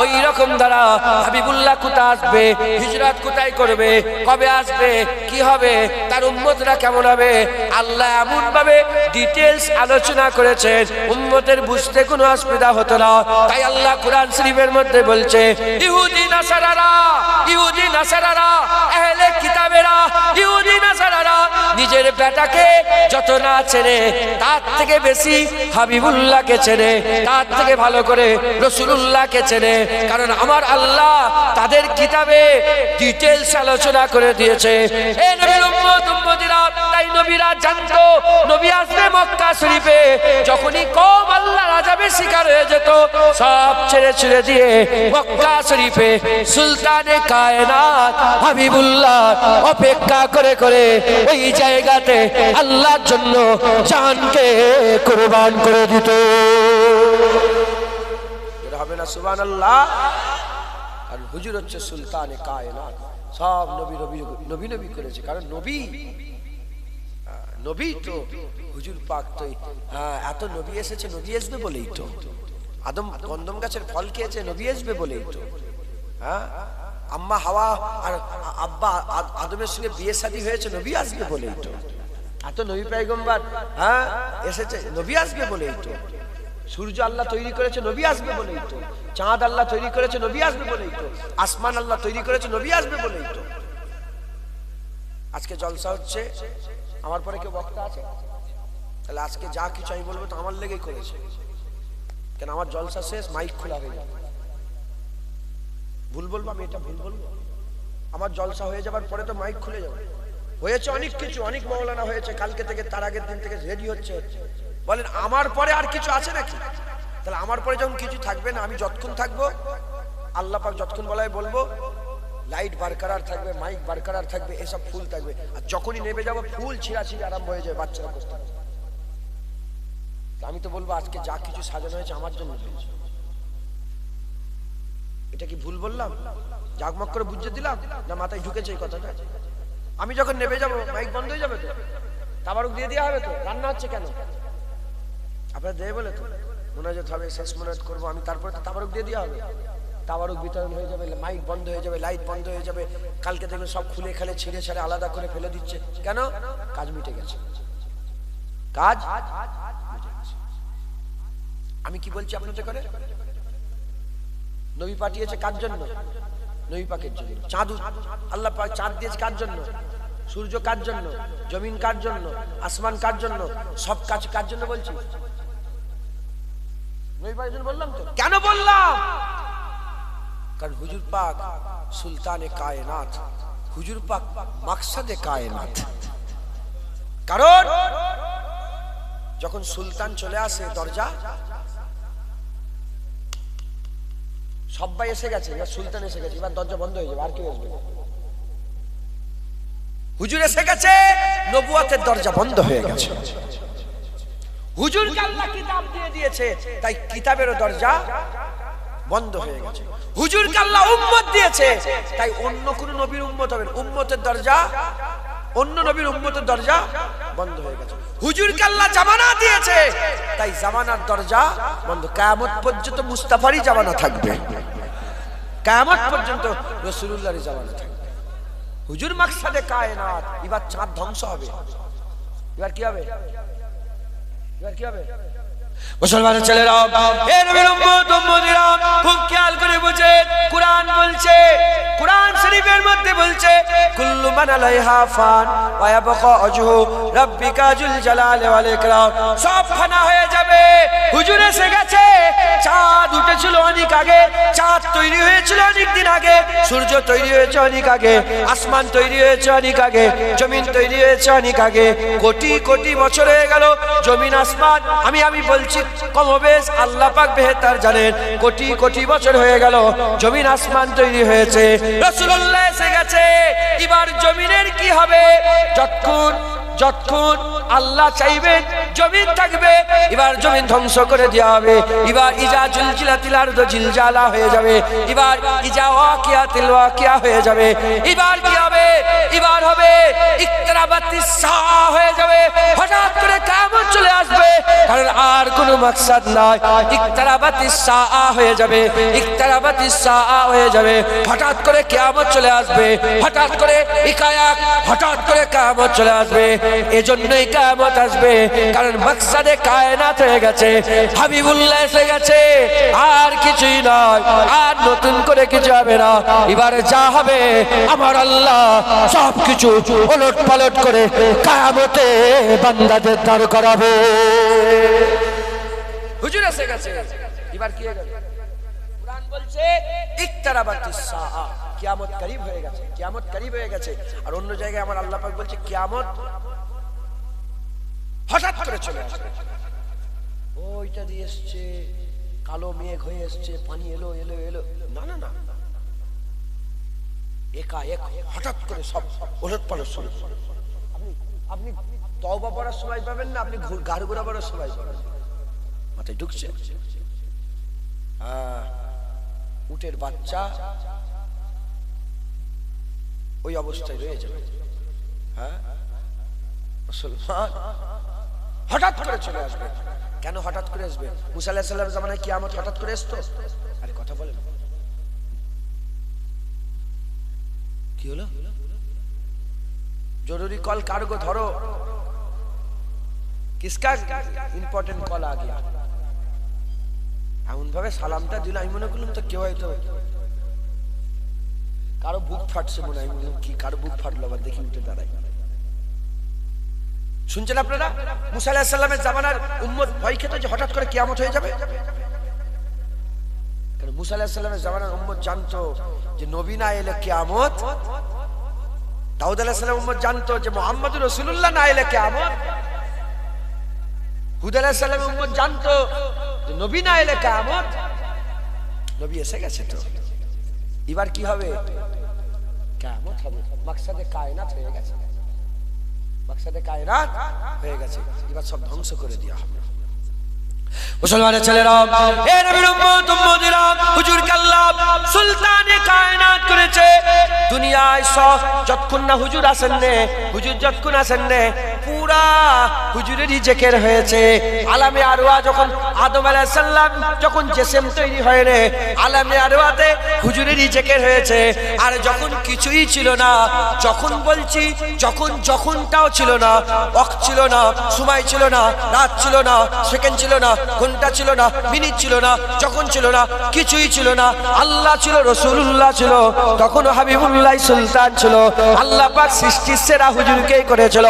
ওই রকম দ্বারা হাবিবুল্লাহ কোথায় আসবে, হিজরত কোথায় করবে, কবে আসবে, কি হবে, তার উম্মতরা কেমন হবে, আল্লাহ এমন ভাবে ডিটেইলস আলোচনা করেছেন উম্মতের বুঝতে কোনো অসুবিধা হতো না। তাই আল্লাহ কোরআন শরীফের মধ্যে বলছে, ইহুদি নাসারারা, ইহুদি নাসারারা, আহলে কিতাবেরা, ইহুদি নাসারারা নিজের বেটাকে যত না চেনে তার থেকে বেশি হাবিবুল্লাহকে চেনে, তার থেকে ভালো করে রাসূলুল্লাহকে চেনে, কারণ আমার আল্লাহ তাদের কিতাবে ডিটেইলস আলোচনা করে দিয়েছে। এই নবীর উম্মত উম্মতিরা, তাই নবীরা জানতো নবী আসবে মক্কা শরীফে। যখনই কওম আল্লাহর আযাবে শিকার হয়ে যেত, সব ছেড়ে ছেড়ে দিয়ে মক্কা শরীফে সুলতানে কায়নাত হাবিবুল্লাহ অপেক্ষা করে করে ওই জায়গাতে আল্লাহর জন্য জানকে কুরবান করে দিত। এটা হবে না সুবহানাল্লাহ? আর হুজুর হচ্ছে সুলতানে কায়নাত, সব নবী নবী নবী নবী করেছে, কারণ নবী নবী তো হুজুর পাক তো এত নবী এসেছে, নবী আসবে বলেই তো। আদম গন্ধম গাছের ফল খেয়েছে, নবী আসবে বলেই তো। হ্যাঁ, আম্মা হাওয়া আর আব্বা আদমের সঙ্গে বিয়ে শাদী হয়েছে, নবী আসবে বলেই তো। এত নবী পয়গম্বর এসেছে, নবী আসবে বলেই তো। সূর্য আল্লাহ তৈরি করেছে, নবী আসবে বলেই তো। চাঁদ আল্লাহ তৈরি করেছে, নবী আসবে বলেই তো। আসমান আল্লাহ তৈরি করেছে, নবী আসবে বলেই তো। আজকে জলসা হচ্ছে, আমার পরে কেউ বক্তা আছে? তাহলে আজকে যা কিছু আমি বলবো তো আমার লেগেই করেছে, কেন আমার জলসা শেষ, মাইক খোলা হয়ে যাবে। ভুল বলবো আমি, এটা ভুল বলবো? আমার জলসা হয়ে যাবার পরে তো মাইক খুলে যাবে। হয়েছে অনেক কিছু, অনেক মাওলানা হয়েছে কালকে থেকে, তার আগের দিন থেকে রেডি হচ্ছে। বলেন আমার পরে আর কিছু আছে নাকি? তাহলে আমার পরে যখন কিছু থাকবে না, আমি যতক্ষণ থাকবো আল্লাহ পাক যতক্ষণ বলায় বলবো, লাইট বারকারার থাকবে, মাইক বারকারার থাকবে, এসব ফুল থাকবে। আর যখনই নেমে যাবো ফুল ছিঁড়াছিঁড়ি আরম্ভ হয়ে যায়, বাচ্চারা করতে হবে। আমি তো বলবো আজকে যা কিছু সাজানো হয়েছে আমার জন্য হয়েছে। এটা কি ভুল বললাম? জাগমগ করে বুঝিয়ে দিলাম না মাথায় ঢুকেছে এই কথাটা? আমি যখন নেমে যাবো মাইক বন্ধ হয়ে যাবে তো, তাবারুক দিয়ে দেওয়া হবে তো। রান্না হচ্ছে কেন? আপনারা দেয় বলে তো মোনাজাত হবে, শেষ মোনাজাত করবো আমি, তারপরে তো তাবারুক দিয়ে দেওয়া হবে। তাবারুক বিতরণ হয়ে যাবে, মাইক বন্ধ হয়ে যাবে, লাইট বন্ধ হয়ে যাবে। কালকে দেখবেন সব খুলে খালে ছিঁড়ে ছাড়ে আলাদা করে ফেলে দিচ্ছে। কেন? কাজ মিটে গেছে, কাজ মিটে গেছে। আমি কি বলছি আপনাদের করে? নবী পাঠিয়েছে কার জন্য? নবী পাকের জন্য। চাঁদ আল্লাহ পাক চাঁদ দিয়েছে কার জন্য? সূর্য কার জন্য? জমিন কার জন্য? আসমান কার জন্য? সব কাজ কার জন্য বলছি? নবী পাকের জন্য বললাম তো। কেন বললাম? কারণ হুজুর পাক সুলতানে কায়নাত, হুজুর পাক মাকসাদে কায়নাত। কারণ যখন সুলতান চলে আসে দরজা, সবাই এসে গেছে, এবার সুলতান এসে গেছে, এবার দরজা বন্ধ হয়ে যাবে, আর কেউ আসবে না। হুজুর এসে গেছে, নবুয়তের দরজা বন্ধ হয়ে গেছে। হুজুরকে আল্লাহ কিতাব দিয়ে দিয়েছে, তাই কিতাবেরও দরজা বন্ধ হয়ে গেছে। হুজুরকে আল্লাহ উম্মত দিয়েছে, তাই অন্য কোন নবীর উম্মত হবে, উম্মতের দরজা, অন্য নবীর উম্মতের দরজা বন্ধ হয়ে গেছে। হুজুরকে আল্লাহ জামানা দিয়েছে, তাই জামানার দরজা বন্ধ। কিয়ামত পর্যন্ত মুস্তাফারই জামানা থাকবে, কিয়ামত পর্যন্ত রাসূলুল্লাহর জামানা থাকবে। হুজুর মাকসাদে কায়নাত। এবার চাঁদ ধ্বংস হবে, এবার কি হবে? এবার কি হবে? মুসলমানের ছেলেরা, হে নবীর উম্মত উম্মতিরা, খুব খেয়াল করে বুঝে। কোরআন বলছে, কোরআন শরীফ শরীফের মধ্যে বলছে কুল্লু মান আলাইহা ফান ওয়া ইয়াবকা ওয়াজহু রাব্বিকা যুল জালালি ওয়াল ইকরাম। সব ফানা হয়ে যাবে। হুজুর এসে গেছে। চাঁদ উঠেছিল অনেক আগে, চাঁদ তৈরি হয়েছিল অনেক দিন আগে, সূর্য তৈরি হয়েছে অনেক আগে, আসমান তৈরি হয়েছে অনেক আগে, জমিন তৈরি হয়েছে অনেক আগে। কোটি কোটি বছর হয়ে গেল জমিন আসমান, আমি বলছি কমবেশ আল্লাহ পাক বেহেতার জানেন, কোটি কোটি বছর হয়ে গেল জমিন আসমান তৈরি হয়েছে। রাসূলুল্লাহ এসে গেছে। এবার জমিনের কি হবে? যতক্ষণ আল্লাহ চাইবেন জমিন থাকবে, এবার জমিন ধ্বংস করে দেওয়া হবে। এবার ইজা জুলজিলাতিল আরদু জিলজালা হয়ে যাবে। এবার ইজা ওয়াকিয়াতিল ওয়াকিয়া হয়ে যাবে। এবার কি হবে? এবার হবে ইকরাবাতিস সাআ হয়ে যাবে। হঠাৎ করে কিয়ামত চলে আসবে, কারণ আর কোনো মাকসাদ নাই। ইকরাবাতিস সাআ হয়ে যাবে, ইকরাবাতিস সাআ হয়ে যাবে। হঠাৎ করে কিয়ামত চলে আসবে, হঠাৎ করে ইকায়াক, হঠাৎ করে কিয়ামত চলে আসবে। এজন্যই কিয়ামত আসবে, কারণ মাকসাদে কায়নাত হয়ে গেছে, হাবিবুল্লাহ এসে গেছে। আর কিছুই নয়, আর নতুন করে কিছু হবে না। এবারে যা হবে আমার আল্লাহ সবকিছু ওলট পালট করে কিয়ামতে বান্দাদের দাঁড় করাবে। হুজুর এসে গেছে। এবার কি হবে? কুরআন বলছে ইকতারাবাতিস সাআ, কিয়ামত করিব হয়ে গেছে, কিয়ামত করিব হয়ে গেছে। আর অন্য জায়গায় আমার আল্লাহ পাক বলছে কিয়ামত হঠাৎ করে চলে আসবে। ওইটা দিয়ে এসছে, কালো মেঘ হয়ে এসছে, পানি এলো এলো এলো, না না না, একাএক হঠাৎ করে সব ওলট পালট শুরু। আপনি তওবা পড়ার সময় পাবেন না, আপনি গাড় ঘোরাবার সময় পাবেন। মাথায় ঢুকছে উটের বাচ্চা ওই অবস্থায় রয়ে যাবে। হ্যাঁ, মুসলমান হঠাৎ করে চলে আসবে। কেন হঠাৎ করে আসবে? মুসা আলাইহিস সালামের জামানায় কিয়ামত হঠাৎ করে আসতো? আরে কথা বলেন, কি হলো? জরুরি কল কার্গো ধরো, কিসকা ইম্পর্টেন্ট কল আ গিয়া। এমন ভাবে সালামটা দিল, আমি মনে করলাম তো কেউ হয়তো কারো বুক ফাটছে মনে হয়। কি কারো বুক ফাটলো? আবার দেখি উঠে দাঁড়াই। শুনছেন আপনারা? মুসা আলাইহিস সালামের জামানার উম্মত ভয় খেত যে হঠাৎ করে কিয়ামত হয়ে যাবে। কারণ মুসা আলাইহিস সালামের জামানার উম্মত জানতো যে নবী না এলে কিয়ামত। দাউদ আলাইহিস সালামের উম্মত জানতো যে মুহাম্মদুর রাসূলুল্লাহ না এলে কিয়ামত। হুদ আলাইহিস সালামের উম্মত জানতো যে নবী না এলে কিয়ামত। নবী এসে গেছে তো এবার কি হবে? কিয়ামত হবে। মাকসাদে কায়নাত হয়ে গেছে, মাকসাদে কায়নাত হয়ে গেছে। এবার সব ধ্বংস করে দেওয়া হবে। মুসলমানের ছেলেরা, এ নবীর উম্মত উম্মতিরা, হুজুর কাল্লাম সুলতানে কায়নাত করেছে। দুনিয়ায় সব যতক্ষণ না হুজুর আসেন নে, হুজুর যতক্ষণ আসেন নে, পুরা হুজুরেরই জিকির হয়েছে। আলামে আরওয়া যখন আদম আলাইহিস সালাম যখন জিসম তৈরি হয় রে, আলামে আরওয়াতে হুজুরেরই জিকির হয়েছে। আর যখন কিছুই ছিল না, যখন বলছি যখনটাও ছিল না, ওয়াক্ত ছিল না, সময় ছিল না, রাত ছিল না, সেকেন্ড ছিল না, ঘন্টা ছিল না, মিনিট ছিল না, যখন ছিল না, কিছুই ছিল না। আল্লাহ ছিল, রাসূলুল্লাহ ছিল, তখন হাবিবুল্লাহ সুলতান ছিল। আল্লাহ পাক সৃষ্টির সেরা হুজুরকেই করেছিল।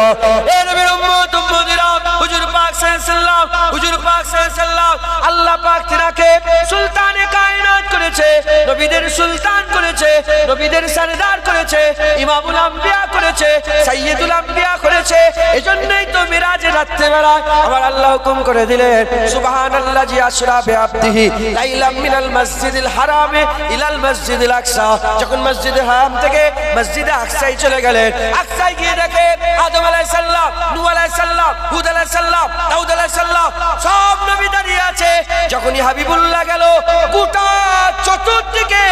এ নবীর উম্মত উম্মতিরা, হুজুর পাক সাল্লাল্লাহু হুজুর পাক সাল্লাল্লাহু আল্লাহ পাক তিনাকে সুলতানে কায়নাত করেছে, নবীদের সুলতান করেছে, নবীদের সরদার করেছে, ইমামুল আম্বিয়া করেছে, সাইয়্যিদুল আম্বিয়া করেছে। এজন্যই তো মিরাজের রাত্রিবেলা আমার আল্লাহ হুকুম করে দিলেন, সুবহানাল্লাযী আসরা বিআবদিহি লাইলাম মিনাল মসজিদিল হারামে ইলাল মসজিদিল আকসা। যখন মসজিদে হারাম থেকে মসজিদে আকসায় চলে গেলেন, আকসায় গিয়ে দেখে আদম আলাইহিস সালাম, নূহ আলাইহিস সালাম, হুদ আলাইহিস সালাম, দাউদ আলাইহিস সালাম সব নবী দাঁড়িয়ে আছে। যখনই হাবিবুল্লাহ গেল, গোটা চতুর্দিকে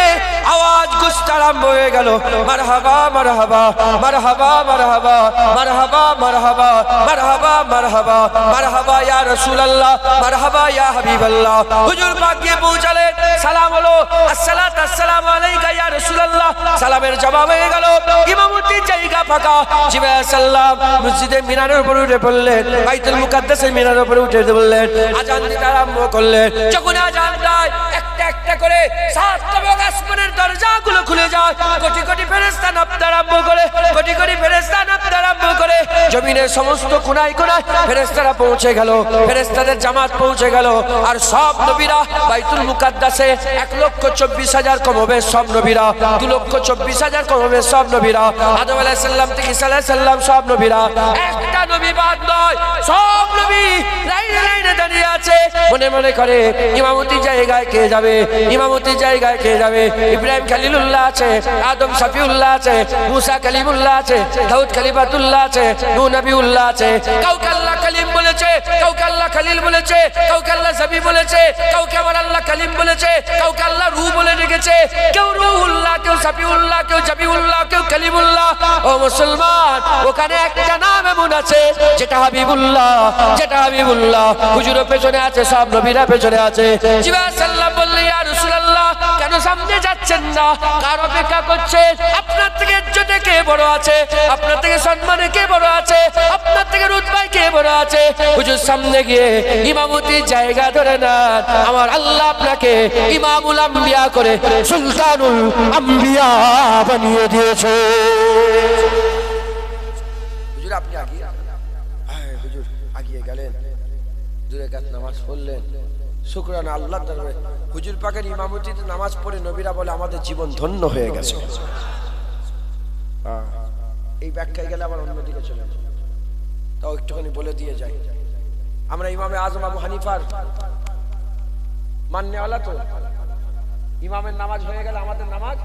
আওয়াজ গুজতে আরম্ভ হয়ে গেল, মারহাবা মারহাবা মারহাবা মারহাবা মারহাবা মারহাবা মারহাবা মারহাবা মারহাবা ইয়া রাসূলুল্লাহ, মারহাবা ইয়া হাবিবাল্লাহ। হুজুর পাক গিয়ে পৌঁছালেন, সালাম হলো, আসসালাতু আসসালামু আলাইকা ইয়া রাসূলুল্লাহ। সালামের জবাব হয়ে গেল। ইমামতির জায়গা ফাঁকা। জিবরাইল সাল্লাম মসজিদে মিনারের উপর উঠে পড়লেন, বাইতুল মুকাদ্দাসের মিনারের উপর উঠে বললেন, আজান দিতে আরম্ভ করলেন। যখন আজান দেয়, একটা একটা করে সাত তবক আসমানের দরজাগুলো খুলে যায়, কোটি কোটি ফেরেশতা জমিনের সমস্ত কোনায় কোনায় ফেরেশতারা পৌঁছে গেল, ফেরেশতাদের জামাত পৌঁছে গেল। আর সব নবীরা বাইতুল মুকাদ্দাসে 1,24,000 কমবে সব নবীরা, 2,24,000 কমবে সব নবীরা, আদম আলাইহিস সালাম থেকে ঈসা আলাইহিস সালাম সব নবীরা, একটা নবী বাদ নয়, সব নবী লাইনে লাইনে দাঁড়িয়ে আছে। মনে মনে করে ইমামতি জায়গায় কে যাবে, ইমামতি জায়গায় কে যাবে। ইব্রাহিম খলিলুল্লাহ আছে, আদম শফিউল্লাহ আছে, মুসা কালিমুল্লাহ আছে, দাউদ খলিফাতুল্লাহ আছে, নূহ নবিউল্লাহ আছে। কাউকে আল্লাহ কালিম বলেছে, কাউকে আল্লাহ খলিল বলেছে, কাউকে আল্লাহ জবি বলেছে, কাউকে আমার আল্লাহ কালিম বলেছে, কাউকে আল্লাহ রূহ বলে রেখেছে। কেউ রূহুল্লাহ, কেউ শফিউল্লাহ, কেউ জবিউল্লাহ, কেউ কালিমুল্লাহ। ও মুসলমান, ওখানে একটা নাম এমন আছে যেটা হাবিবুল্লাহ, যেটা হাবিবুল্লাহ। হুজুরের পেছনে আছে, সব নবীরা পেছনে আছে। জিবরাইল সাল্লাল্লাহু বললেন, ইয়া রাসূলুল্লাহ, কেন সামনে যাচ্ছেন না? কার অপেক্ষা করছেন? আপনার থেকে ইজ্জতে কে বড় আছে? আপনার থেকে সম্মানে কে বড় আছে? আপনার থেকে রুতবায় কে বড় আছে? হুজুর সামনে গিয়ে ইমামতির জায়গা ধরে নেন। আমার আল্লাহ আপনাকে ইমামুল আম্বিয়া করে সুলতানুল আম্বিয়া বানিয়ে দিয়েছে। হুজুর আপনি আগিয়ে, হুজুর আগিয়ে গেলেন, দূরে কাত নামাজ পড়লেন। শুকরানা আল্লাহ দরবারে। হুজুর পাকের ইমামতিতে নামাজ পড়ে নবীরা বলে আমাদের জীবন ধন্য হয়ে গেছে। এই ব্যাখ্যায় গেলে আবার অন্যদিকে চলে যায়, তাও একটুখানি বলে দিয়ে যাই। আমরা ইমামে আজম আবু হানিফার মাননেওয়ালা তো। ইমামের নামাজ হয়ে গেলে আমাদের নামাজ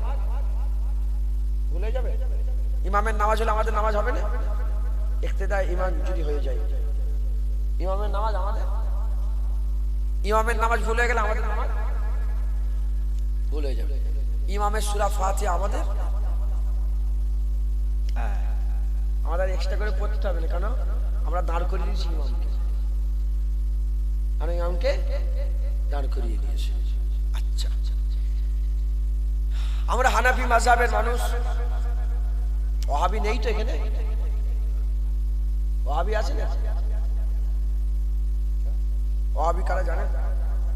ভুলে যাবে? ইমামের নামাজ হলে আমাদের নামাজ হবে না? ইক্তেদায়ে ইমাম যদি হয়ে যায়, ইমামের নামাজ আমাদের, ইমামের নামাজ ভুলে গেলে আমাদের নামাজ ভুলে যাবে। ইমামের সূরা ফাতিহা আমাদের আমাদের এক্সট্রা করে পড়তে হবে না, কেন আমরা দাঁড় করিয়ে দিয়েছি ইমামকে, আমি ইমামকে দাঁড় করিয়ে দিয়েছি। আচ্ছা, আমরা হানাফি মাযহাবের মানুষ। ওয়াহাবি নেই তো এখানে? ওয়াহাবি আছে না? ওয়াহাবি কারা জানেন?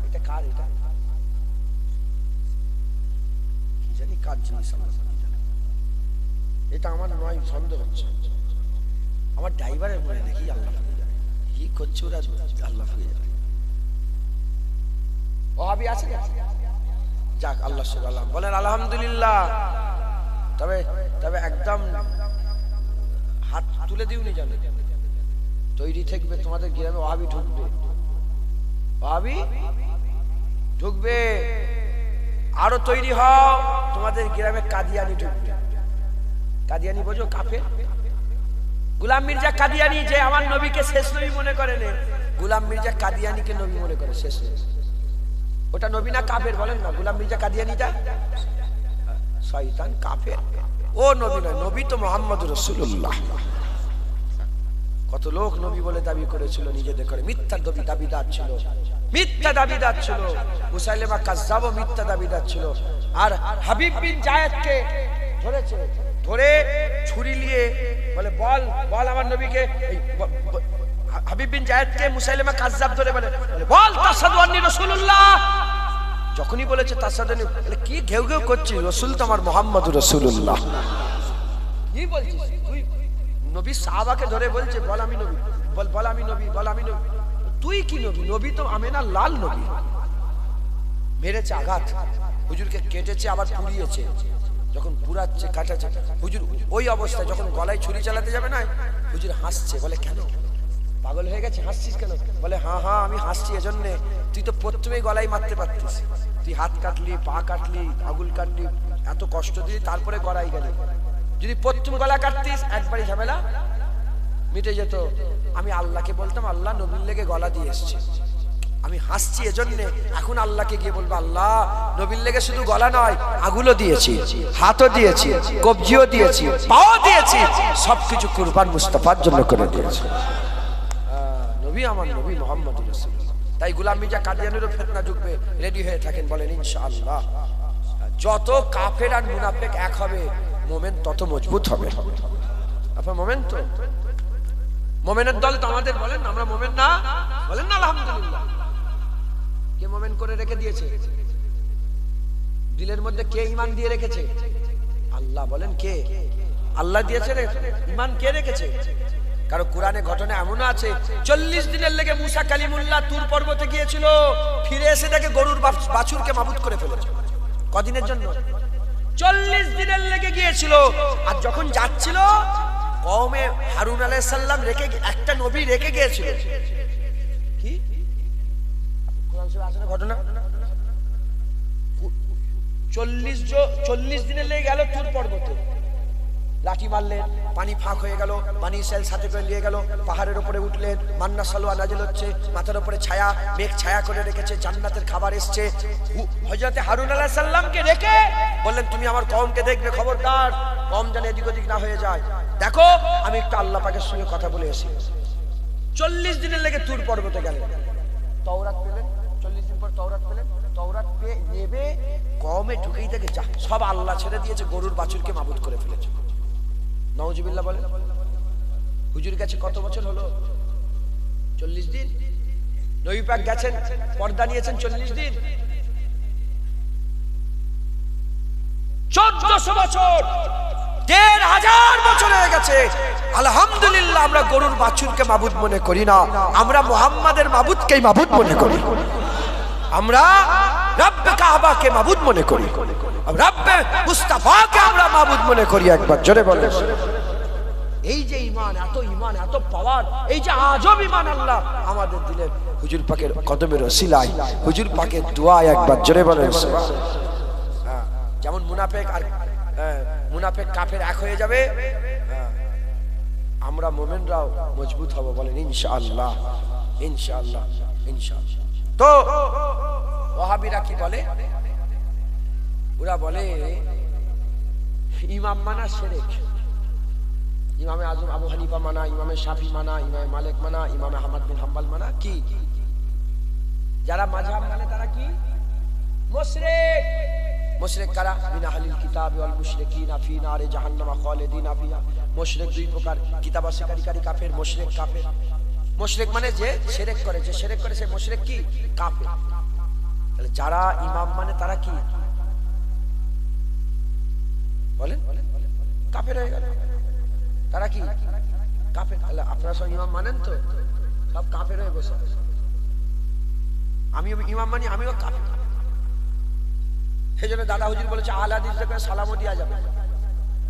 এটা কার? এটা কি জানি কার জিনিস, এটা আমার নয়, সন্দেহ হচ্ছে। আমার ড্রাইভারের মনে দেখি আল্লাহ কি করছে ওরা, আল্লাহ ওয়াহাবি আছে না? যাক, আল্লাহ সুবহানাহু বলেন আলহামদুলিল্লাহ। তবে তবে একদম হাত তুলে দিওনি, জানো তৈরি থাকবে তোমাদের গ্রামে ওয়াহাবি ঢুকবে, ওয়াহাবি ঢুকবে। আরো তৈরি হও, তোমাদের গ্রামে কাদিয়ানি ঢুকবে। কাদিয়ানি বোঝো? কাফের। গোলাম মির্জা কাদিয়ানি, যে আমার নবীকে শেষ নবী মনে করে না, গোলাম মির্জা কাদিয়ানিকে নবী মনে করে শেষ নবী। ওটা নবী না কাফের বলেন না? গোলাম মির্জা কাদিয়ানিটা শয়তান, কাফের। ও নবী নয়, নবী তো মুহাম্মদুর রাসূলুল্লাহ। কত লোক নবী বলে দাবি করেছিল, নিজেদের করে মিথ্যা দাবিদার ছিল, মিথ্যা দাবিদার ছিল। মুসাইলিমা কাজ্জাবও মিথ্যা দাবিদার ছিল। আর হাবিব বিন জায়েদকে ধরেছে, ধরে ছুরি নিয়ে বলে বল বল আমার নবীকে। হাবিব বিন জায়েদকে মুসাইলিমা কাজ্জাব ধরে বলে বল তাশহাদু আন্নী রাসূলুল্লাহ। যখনই বলেছে তাশহাদু আন্নী, বলে কি ঘেউ ঘেউ করছিস? রাসূল তো আমার মুহাম্মদুর রাসূলুল্লাহ। কি বলছিস তুই? নবী সাহাবাকে ধরে বলছে বল আমি নবী, বল বল আমি নবী, বল আমি নবী। তুই কি নবী? নবী তো আমেনার লাল নবী। মেরেছে আঘাত, হুজুরকে কেটেছে, আবার পুড়িয়েছে। যখন পুরাচ্ছে, কাটাচ্ছে, হুজুর ওই অবস্থায় যখন গলায় ছুরি চালাতে যাবে না, হুজুর হাসছে। বলে কেন? পাগল হয়ে গেছে, হাসছিস কেন? বলে হ্যাঁ হ্যাঁ আমি হাসছি এজন্যে, তুই তো প্রথমেই গলায় মারতে পারতিস। তুই হাত কাটলি, পা কাটলি, আঙুল কাটলি, এত কষ্ট দিলি, তারপরে গলায় গেলি। যদি প্রথম গলা কাটতিস, একবারই ঝামেলা মিটে যেত। আমি আল্লাহকে বলতাম আল্লাহ নবীর লেগে গলা দিয়ে এসছে, আমি হাসছি এজন্যে। এখন আল্লাহকে গিয়ে বলবো আল্লাহ নবীর লেগে শুধু গলা নয়, আগুলও দিয়েছি, হাতও দিয়েছি, কবজিও দিয়েছি, পাও দিয়েছি, সবকিছু কুরবান মুস্তাফার জন্য করে দিয়েছি। নবী আমার নবী মুহাম্মদুর রাসূলুল্লাহ। তাই গোলাম মির্জা কাদিয়ানিরও ফিতনা ঢুকবে, রেডি হয়ে থাকেন, বলেন ইনশাআল্লাহ। যত কাফের আর মুনাফিক এক হবে, মুমিন তত মজবুত হবে। আপনার মুমিন তো, মুমিনের দল তো আমাদের, বলেন আমরা মুমিন না? বলেন না আলহামদুলিল্লাহ। কে মুমিন করে রেখে দিয়েছে? দিলের মধ্যে কে ঈমান দিয়ে রেখেছে? আল্লাহ। বলেন কে? আল্লাহ দিয়েছে রে ঈমান। কে রেখেছে? কারণ কোরআনে ঘটনা এমন আছে 40 দিনের লেগে মুসা কালিমুল্লাহ তুর পর্বতে গিয়েছিল, ফিরে এসে দেখে গরুর বাছুরকে মাবুদ করে ফেলেছে। কদিনের জন্য? 40 দিনের লেগে গিয়েছিল। আর যখন যাচ্ছিল কওমে হারুন আলাইহিস সালাম রেখে, একটা নবী রেখে গিয়েছিল। কি কোরআন শরীফে আছে না ঘটনা? 40 দিনের লেগে গেল তুর পর্বতে, লাঠি মারলেন, পানি ফাঁক হয়ে গেল, পানি ইসরাইল সাথে করে নিয়ে গেল, পাহাড়ের উপরে উঠলেন, মান্না সালোয়া নাজিল হচ্ছে, মাথার উপরে ছায়া, মেঘ ছায়া করে রেখেছে, জান্নাতের খাবার এসছে। হযরতে হারুন আলাইহিস সালামকে রেখে বললেন তুমি আমার কওমকে দেখবে, খবরদার কওম যেন এদিক ওদিক না হয়ে যায়, দেখো আমি একটু আল্লাহ পাকের সঙ্গে কথা বলে এসি। 40 দিনের লেগে তুর পর্বতে গেলেন, তাওরাত পেলেন, 40 দিন পর তাওরাত পেলেন, তাওরাত পেয়ে নেবে কওমে ঢুকেই দেখে যা সব আল্লাহ ছেড়ে দিয়েছে, গরুর বাছুরকে মাবুদ করে ফেলেছে। নাউজুবিল্লাহ বলেন। হুজুর কাছে কত বছর হলো? 40 দিন। নবী পাক গেছেন, পর্দা নিয়েছেন 40 দিন। 1400 বছর, 1500 বছর হয়ে গেছে। আলহামদুলিল্লাহ আমরা গরুর বাছুরকে মাবুদ মনে করি না, আমরা মুহাম্মাদের মাবুদকেই মাবুদ মনে করি। আমরা রব্বে কাবাকে মাবুদ মনে করি, রব্বে মুস্তাফাকে আমরা মাবুদ মনে করি। একবার জোরে বলেন। এই যে ঈমান, এত পাওয়ার, এই যে আজব ঈমান আল্লাহ আমাদের দিলেন হুজুর পাকের কদমের ওসিলায়, হুজুর পাকের দোয়ায়। একবার জোরে বলেন সুবহানাল্লাহ। যেমন মুনাফিক কাফের এক হয়ে যাবে, আমরা মুমিনরাও মজবুত হব। বলেন ইনশাআল্লাহ, ইনশাআল্লাহ, ইনশাআল্লাহ। তো ওয়াহাবিরা কি বলে? ওরা বলে ইমাম মানা শিরক। ইমামে আজম আবু হানিফা মানা, ইমামে শাফি মানা, ইমামে মালিক মানা, ইমামে আহমদ বিন হাম্বল মানা কি? যারা মাযহাব মানে তারা কি? মুশরিক। মুশরিক কারা? মিন আহলিল কিতাব ওয়াল মুশরিকিনা ফি নারে জাহান্নাম খালিদিনা ফিহা। মুশরিক দুই প্রকার, কিতাব অস্বীকারী কাফের, মুশরিক কাফের। মুশরিক মানে যে শিরক করে, যে শিরক করে সে মুশরিক কি? কাফের। তাহলে যারা ইমাম মানে তারা কি? বলেন, কাফের হয়ে গেল। তারা কি? কাফের। তাহলে আপনারা সব ইমাম মানেন তো? সব কাফের হয়ে বসে। আমি ইমাম মানি, আমিও কাফের। সেই জন্য দাদা হুজুর বলেছে আহলে হাদিস করে সালামও দেওয়া যাবে।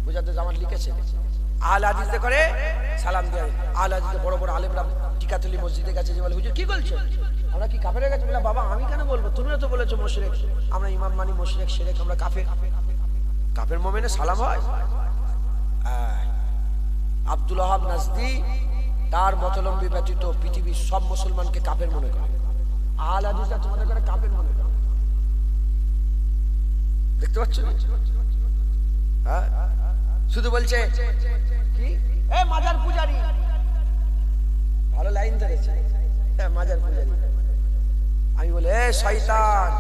মুজাদ্দিদ জামাত লিখেছে আহলে হাদিস করে সালাম দেয়। আহলে হাদিস বড় বড় আলেমরা টিকাতুলি মসজিদে গেছে, যে বলে হুজুর কি বলছেন, আমরা কি কাফের হয়ে গেছে? বলে বাবা আমি কেন বলবো, তুমিও তো বলেছো মুশরিক। আমরা ইমাম মানি মুশরিক শিরক, আমরা কাফের। কাফের মুমিনে সালাম হয়? আব্দুল ওয়াহাব নাজদি তার মতলম্বী ব্যতীত পৃথিবীর সব মুসলমানকে কাফের মনে করে। আহলে হাদিসরা তোমাদের করে কাফের মনে করে। দেখতে পাচ্ছ? হ্যাঁ, শুধু বলছে কি এ মাজার পূজারি, ভালো লাইন ধরেছে, মাজার পূজারি। আমি বলি এ শয়তান,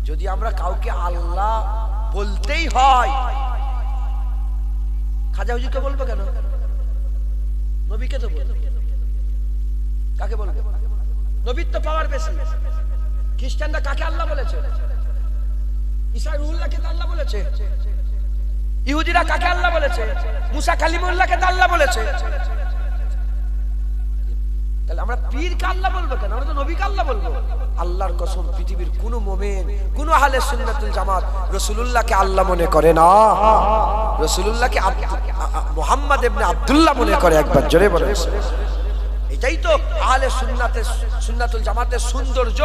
যদি আমরা কাউকে আল্লাহ বলতেই হয়, খাজা হুজুরকে বলবো কেন? নবীকে তো বলবো। কাকে বলবো? নবীর তো পাওয়ার বেশি। খ্রিস্টানরা কাকে আল্লাহ বলেছে? ঈসা রুহুল্লাহকে তো আল্লাহ বলেছে। ইহুদিরা কাকে আল্লাহ বলেছে? মুসা কালিমুল্লাহকে তো আল্লাহ বলেছে। তাহলে আমরা পীরকে আল্লাহ বলবো কেন? আমরা তো নবীকে আল্লাহ বলবো। আল্লাহর কসম, পৃথিবীর কোন মুমিন, কোন আহলে সুন্নাতুল জামাত রাসূলুল্লাহকে আল্লাহ মনে করে না, রাসূলুল্লাহকে মুহাম্মদ ইবনে আব্দুল্লাহ মনে করে। একবার জোরে বলেন। এটাই তো আহলে সুন্নাতুল জামাতের সৌন্দর্য।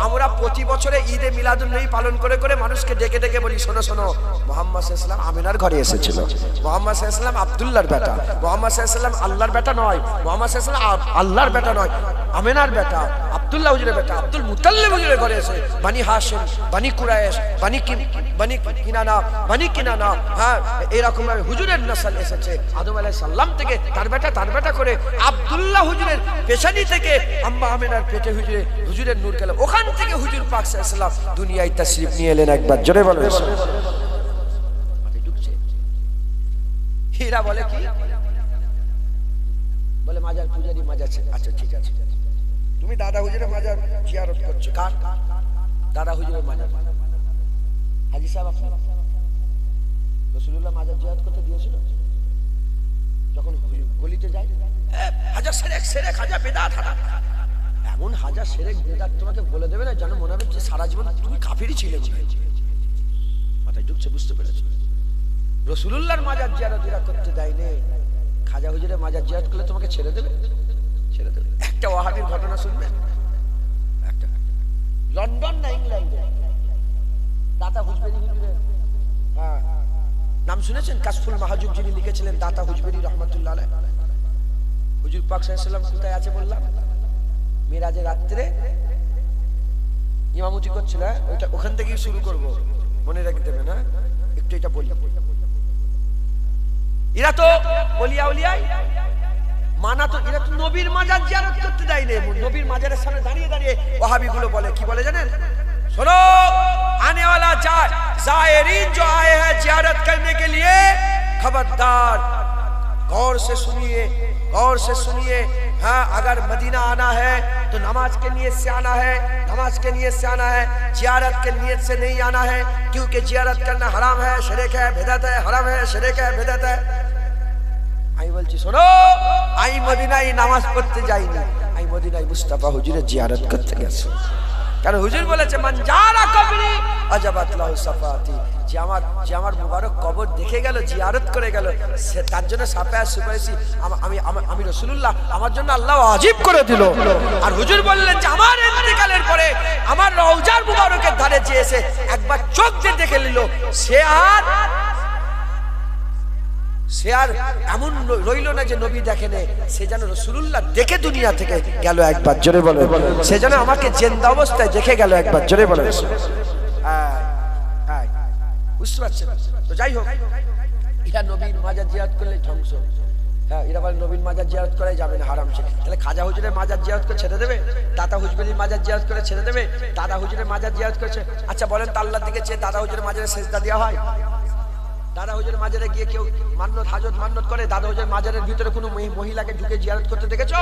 আমরা প্রতি বছরে ঈদে মিলাদুন নবী পালন করে করে মানুষকে ডেকে ডেকে বলি, শোনো শোনো, মুহাম্মদ সাল্লাল্লাহু আলাইহি ওয়াসাল্লাম আমিনার ঘরে এসেছিল, মুহাম্মদ সাল্লাল্লাহু আলাইহি ওয়াসাল্লাম আব্দুল্লাহর বেটা, মুহাম্মদ সাল্লাল্লাহু আলাইহি ওয়াসাল্লাম আল্লাহর বেটা নয়, মুহাম্মদ সাল্লাল্লাহু আলাইহি ওয়াসাল্লাম আল্লাহর বেটা নয়, আমিনার বেটা, আব্দুল্লাহ হুজুরের বেটা, আব্দুল মুতাল্লিব হুজুরের ঘরে এসে বানি হাশিম, বানি কুরাইশ, বানি কিনানা, হ্যাঁ এরকম ভাবে হুজুরের নসল এসেছে। আদম আলাইহিস সালাম থেকে তার বেটা করে আব্দুল্লাহ হুজুরের পেছানি থেকে আম্মা আমিনার পেটে হুজুরের নূর গেল, ওখান থেকে হুজুর পাক সাল্লাল্লাহু আলাইহি ওয়াসাল্লাম দুনিয়ায় তাশরীফ নিয়ে এলেন। একবার জোরে বলেন। হীরা বলে কি? বলে মাজার পূজারি, মাজার। আচ্ছা ঠিক আছে, তুমি দাদা হুজুরের মাজার জিয়ারত করছো। কার? দাদা হুজুরের মাজার। হাজী সাহেব, আপনি রাসূলুল্লাহ মাজার জিয়ারত করতে দিয়েছিল? যখন গলিতে যায় হাজার সেরেক সেরেক হাজার বেদাত হাজার, এমন হাজার সেরেক বেদাত তোমাকে বলে দেবে না, জানো মনে হবে যে সারা জীবন তুমি কাফিরই ছিলে। মাথায় ঢুকছে, বুঝতে পেরেছো? রাসূলুল্লাহর মাজার জিয়ারত এরা করতে দেয়নি, খাজা হুজুরের মাজার জিয়ারত করলে তোমাকে ছেড়ে দেবে? ছেড়ে দেবে। একটা ওয়াহাবির ঘটনা শুনবেন, একটা লন্ডন না ইংল্যান্ডে দাতা হুজবেরি হুজুরের, হ্যাঁ নাম শুনেছেন? কাশফুল মাহজুব যিনি লিখেছিলেন, দাতা হুজবেরি রহমাতুল্লাহ আলাইহ। হুজুর পাক সাল্লাল্লাহু আলাইহি ওয়াসাল্লাম কোথায় আছে বললাম? মিরাজের রাত্রে ইমামতি করছিল। ওইটা ওখান থেকেই শুরু করব, মনে রাখতে দেবেন। হ্যাঁ একটু এটা বলি। এরা তো ওলিয়া উলিয়াই মানা, তো এরা তো নবীর মাজার জিয়ারত করতে দেয়নি। নবীর মাজারের সামনে দাঁড়িয়ে দাঁড়িয়ে ওয়াহাবি গুলো বলে, কি বলে জানেন? सुनो, आने वाला जायरीन जो आए हैं जियारत करने के लिए, खबरदार गौर से सुनिए, गौर से सुनिए। हाँ, अगर मदीना आना है तो नमाज के नियत से आना है, नमाज के नियत से आना है, जियारत के नियत से नहीं आना है, क्योंकि जियारत करना हराम है, शिरक है, बिदअत है। हराम है, शिरक है, बिदअत है। आई বলছি শোনো, আমি মদিনায় নামাজ পড়তে যাইনি, আমি মদিনায় মুস্তাফা হুজুরের জিয়ারত করতে গেছি। কারণ হুজুর বলেছে মান জারা কবরি আজাবাত লাহু সাফাতি, যে আমার মুবারক কবর দেখে গেল, জিয়ারত করে গেল, সে তার জন্য সাফায়াত সুপারিশি আমি রাসূলুল্লাহ আমার জন্য আল্লাহ ওয়াজিব করে দিল। আর হুজুর বললেন যে আমার ইন্তেকালের পরে আমার রওজার মুবারকের ধারে যে এসে একবার চোখ দিয়ে দেখে নিল, সে আর এমন রইল না যে নবী দেখেনে, সে যেন রাসূলুল্লাহ দেখে দুনিয়া থেকে গেল একবার। জোরে বলে, সে যেন আমাকে জিন্দা অবস্থায় দেখে গেল একবার। জোরে বলে, বুঝতে পারছেন? তো যাই হোক, এরা নবীর মাজার জিয়ারত করলে ধ্বংস। হ্যাঁ, এরা বলে নবীর মাজার জিয়ারত করাই যাবে না, হারাম। তাহলে খাজা হুজুরের মাজার জিয়ারত করে ছেড়ে দেবে? দাদা হুজুরের মাজার জিয়ারত করে ছেড়ে দেবে? দাদা হুজুরের মাজার জিয়ারত করেছে। আচ্ছা বলেন তো, আল্লাহর দিকে চেয়ে দাদা হুজুরের মাজারে সেজদা দেওয়া হয়? দাদা হুজুরের মাজারে গিয়ে কেউ মান্নত হাজত মান্নত করে? দাদা হুজুরের মাজারের ভিতরে কোনো মহিলাকে ঢুকে জিয়ারত করতে দেখেছো?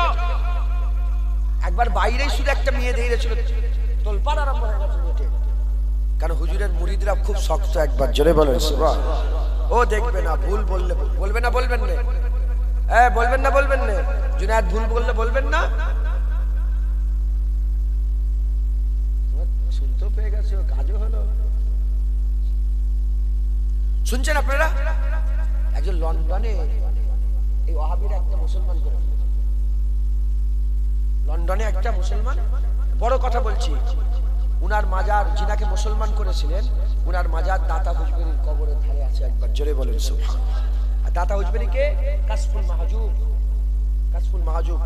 একবার বাইরেই শুধু একটা মেয়ে দিয়েছিল, তোলপাড় আরম্ভ হয়ে গেছে। কারণ হুজুরের মুরিদরা খুব শক্ত। একবার জোরে বলেন সুবহানাল্লাহ। ও দেখবে না, ভুল বললে বলবে না, বলবেন না? হ্যাঁ বলবেন না, বলবেন না? জুনায়েদ ভুল বললে বলবেন না? শুনতেও পেয়ে গেছে, কাজও হলো। শুনছেন আপনারা? একজন লন্ডনে এই ওয়াহাবিরা একটা মুসলমান করে, লন্ডনে একটা মুসলমান, বড় কথা বলছি, উনার মাজার যিনাকে মুসলমান করেছিলেন, উনার মাজার দাতা হুজবেরির কবরের ধারে আছে। একবার জোরে বলেন সুবহানাল্লাহ। আর দাতা হুজবেরিকে কাশফুল মাহজুব, কাশফুল মাহজুব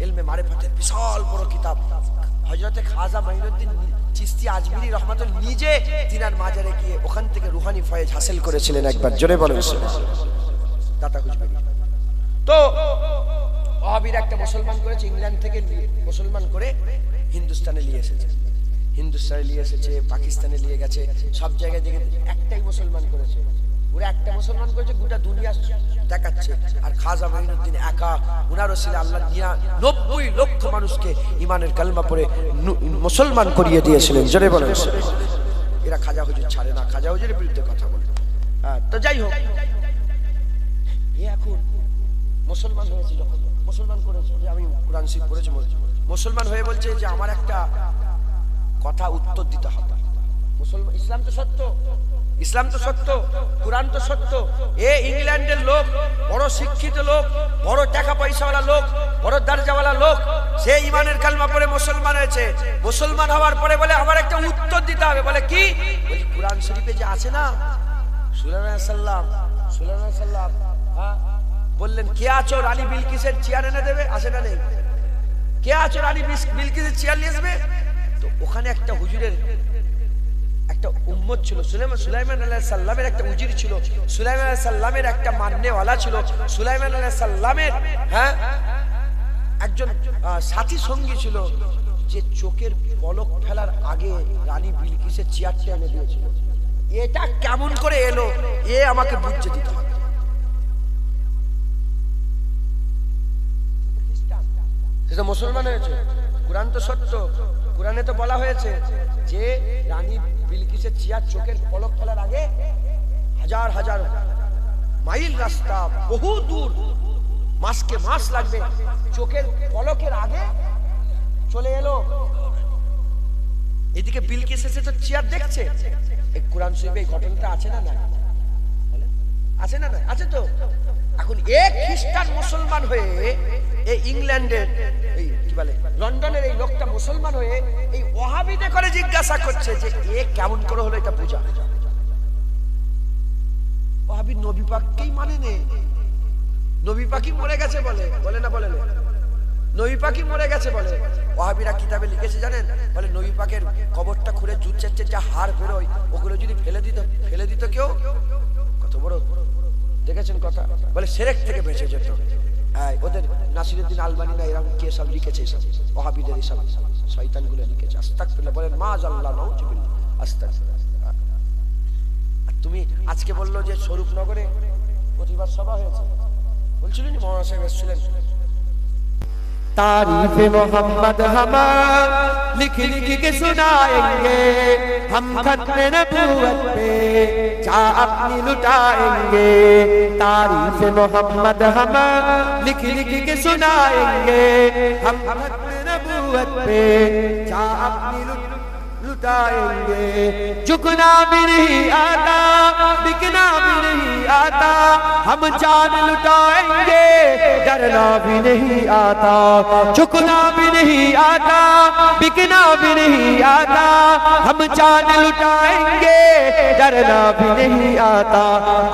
ইলমে মারিফাতের বিশাল বড় কিতাব, হযরতে খাজা মাইনুদ্দিন চিশতি আজমিরি রহমাতুল্লাহ নিজে তিনার মাজারে গিয়ে ওখান থেকে রুহানি ফয়েজ হাসিল করেছিলেন। একবার জোরে বলেন দাতা হুজবেরি। তো ওয়াহাবিরা একটা মুসলমান করেছে, ইংল্যান্ড থেকে মুসলমান করে হিন্দুস্তানে নিয়ে এসেছে, হিন্দুস্তানে নিয়ে এসেছে, পাকিস্তানে নিয়ে গেছে, সব জায়গায় দেখে একটাই মুসলমান করেছে। ওরা একটা মুসলমান করেছে, গোটা দুনিয়া দেখাচ্ছে। আর খাজা মাইনুদ্দিন একা, উনার ওসিলায় আল্লাহ 90 লক্ষ মানুষকে ইমানের কালমা পড়ে মুসলমান করিয়ে দিয়েছিলেন। জোরে বলেন। এরা খাজা হুজুর ছাড়ে না, খাজা হুজুরের বিরুদ্ধে কথা বলে। হ্যাঁ, তো যাই হোক, এ এখন মুসলমান হয়েছে, যখন মুসলমান করেছে, যে আমি কোরআন শরীফ পড়েছি, মুসলমান হয়ে বলছে যে আমার একটা কথা উত্তর দিতে হবে। মুসলমান, ইসলাম তো সত্য, ইসলাম তো সত্য, কুরআন তো সত্য। এ ইংল্যান্ডের লোক, বড় শিক্ষিত লোক, বড় টাকা পয়সাওয়ালা লোক, বড় দরজাওয়ালা লোক, সে ইমানের কালমা পড়ে মুসলমান হয়েছে। মুসলমান হওয়ার পরে বলে আমার একটা উত্তর দিতে হবে। বলে কি? বলি কুরআন শরীফে যে আছে না, সুলাইমান আলাইহিস সালাম, হ্যাঁ বললেন কে আছো রানী বিলকিসের চেয়ার এনে দেবে, আছে না নেই? কে আছো রানী বিলকিসের চেয়ার নিয়ে আসবে? তো ওখানে একটা হুজুরের একটা উম্মত ছিল, সুলাইমান আলাইহিস সালামের একটা উজির ছিল, সুলাইমান আলাইহিস সালামের একটা মাননেওয়ালা ছিল, সুলাইমান আলাইহিস সালামের হ্যাঁ একজন সাথী সঙ্গী ছিল, যে চোখের পলক ফেলার আগে রানী বিলকিসের চেয়ারটা এনে দিয়েছিল। এটা কেমন করে এলো, এ আমাকে বুঝতে দিতে হবে। সেটা মুসলমান হয়েছে, কুরআন তো সত্য, কুরআনে তো বলা হয়েছে যে রানী বিলকিসের চেয়ার চোখের পলক ফেলার আগে হাজার হাজার মাইল রাস্তা, বহু দূর মাসকে মাস লাগবে, চোখের পলকের আগে চলে এলো। এদিকে বিলকিস এসে তো চেয়ার দেখছে। এই কোরআন শরীফে এই ঘটনাটা আছে না না? আছে না না? আছে তো। এখন এক খ্রিস্টান মুসলমান হয়ে এই ইংল্যান্ডের এই কি বলে লন্ডনের এই লোকটা মুসলমান হয়ে এই ওয়াহাবিদের করে জিজ্ঞাসা করছে যে এ কেমন করে হলো এটা বুঝা। ওয়াহাবি নবী পাককেই মানে নে, নবী পাকই মরে গেছে বলে, বলে না বলে না, নবী পাকই মরে গেছে বলে। ওয়াহাবিরা কিতাবে লিখেছে জানেন, বলে নবী পাকের কবরটা খুঁড়ে জুচ্চের যা হাড় বেরোয় ওগুলো যদি ফেলে দিত কেউ, কত বড় দেখেছেন কথা, বলে সেরেক থেকে বেঁচে যেত। ওদের নাসিরুদ্দিন আলবানি না এরকম কে সব লিখেছে, এসব ওয়াহাবিদের এসব শয়তানগুলো লিখেছে। আস্তাগফিরুল্লাহ বলেন, মাআযাল্লাহ নাউযুবিল্লাহ, আস্তাগফিরুল্লাহ। আর তুমি আজকে বললো যে স্বরূপনগরে প্রতিবাদ সভা হয়েছে, বলছিলেন মৌলানা সাহেব এসেছিলেন। तारीफ मोहम्मद हम लिख लिख के सुनाएंगे, हम खत्म नबूवत पे चा अपनी लुटाएंगे। तारीफ मोहम्मद हम लिख लिख के सुनाएंगे, हम खत्म नबूवत पे चा अपनी लुटाएंगे। झुकना भी नहीं आता, बिकना भी नहीं आता, हम जान लुटाएंगे, डरना भी नहीं आता। झुकना भी नहीं आता, बिकना भी नहीं आता, हम जान लुटाएंगे, डरना भी नहीं आता।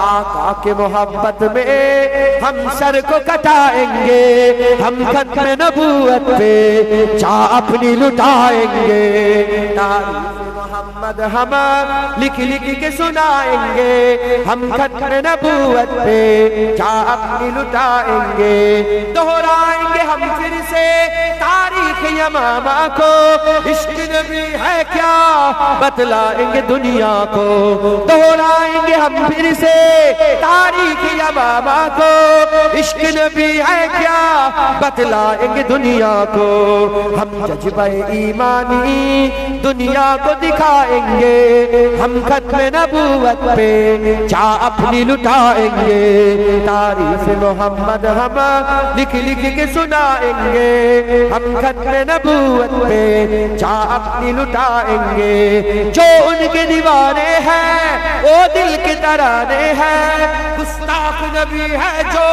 आका के मोहब्बत में हम सर को कटाएंगे, हम खत्म नबूवत पे चा अपनी लुटाएंगे। मोहम्मद हम लिख लिख के सुनाएंगे, हम खत्म नबूवत पे चा अपनी लुटाएंगे। दोहराएंगे हम फिर से तारीख यमामा को, इश्क नबी है क्या बतलाएंगे दुनिया को। दोहराएंगे हम फिर से तारीख यमामा को, इश्क नबी है क्या बतलाएंगे दुनिया को। हम जज्बे ईमानी दुनिया को दिखाएंगे, हम खत्म नबूवत पे चा अपनी लुटाएंगे। तारीफ मोहम्मद हम लिख लिख के सुनाएंगे, हम खत्म नबूवत पे चा अपनी लुटाएंगे। जो उनके दीवाने हैं वो दिल के तराने हैं, गुस्ताख नबी है जो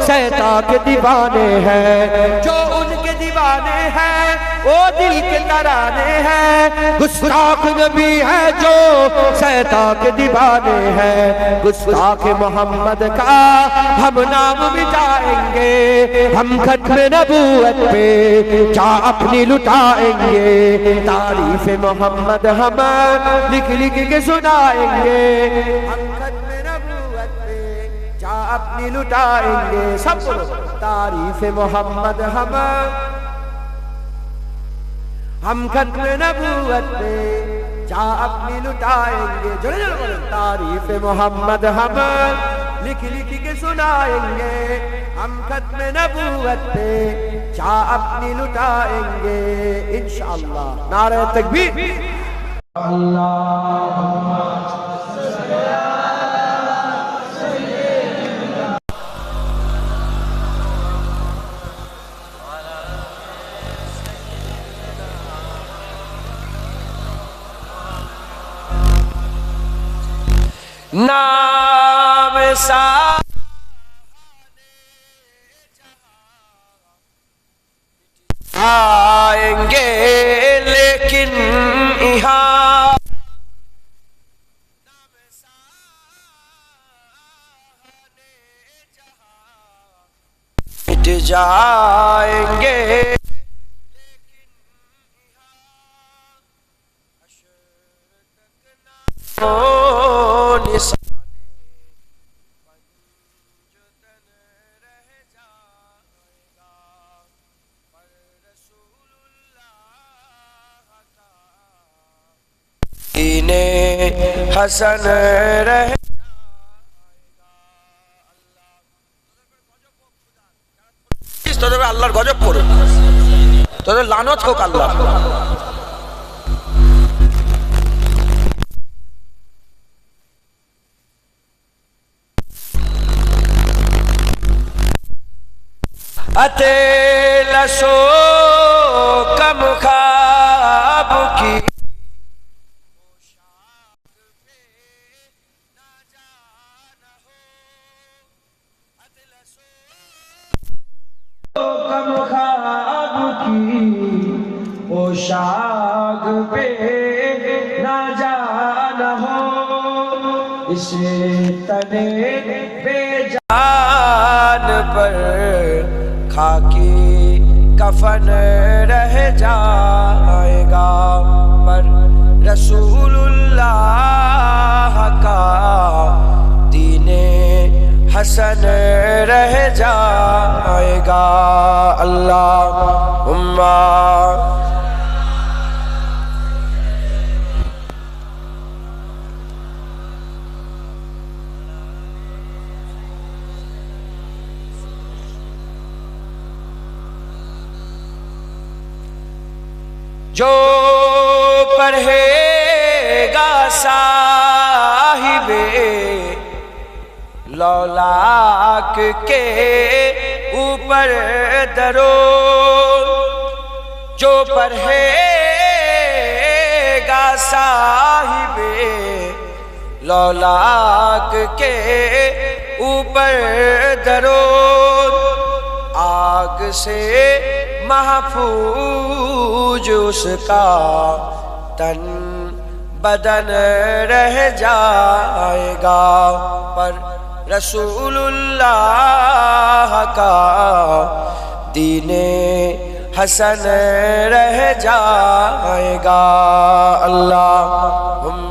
शैतान के दीवाने हैं। जो उनके दीवाने हैं वो दिल के तराने हैं, गुस्ताख नबी है जो शैतान के दीवाने हैं। गुस्ताख मोहम्मद का हम नाम मिटाएंगे, हम खत्म नबूवत पे चा अपनी लुटाएंगे। तारीफ मोहम्मद हम लिख लिख के सुनाएंगे, हम खत्म नबूवत पे चा अपनी लुटाएंगे। सब बोलो तारीफ मोहम्मद हम खत्म नबूवत पे चा अपनी लुटाएंगे। जोरे जोरे बोलो तारीफ मोहम्मद हम लिख लिख के सुनाएंगे, हम खत्म नबूवत पे चा अपनी लुटाएंगे इंशाअल्लाह। नारे तकबीर। नाम सा आएंगे लेकिन यहाँ मिट जाएंगे। हसन रह তোদের আল্লাহর গজব পড়ুক, তোদের লানত হোক আল্লাহ। اتلسو کم خواب کی کم خواب کی پوشاک پہ نہ جانا ہو اسے تنے بے جان پر خاکی کفن رہ جائے گا پر رسول اللہ کا دین حسن رہ جائے گا اللہم جو پڑھے گا صاحب لولاک کے اوپر درود جو پڑھے گا صاحب لولاک کے اوپر درود آگ سے محفوظ اس کا تن بدن رہ جائے گا پر رسول اللہ کا دین حسن رہ جائے گا اللہم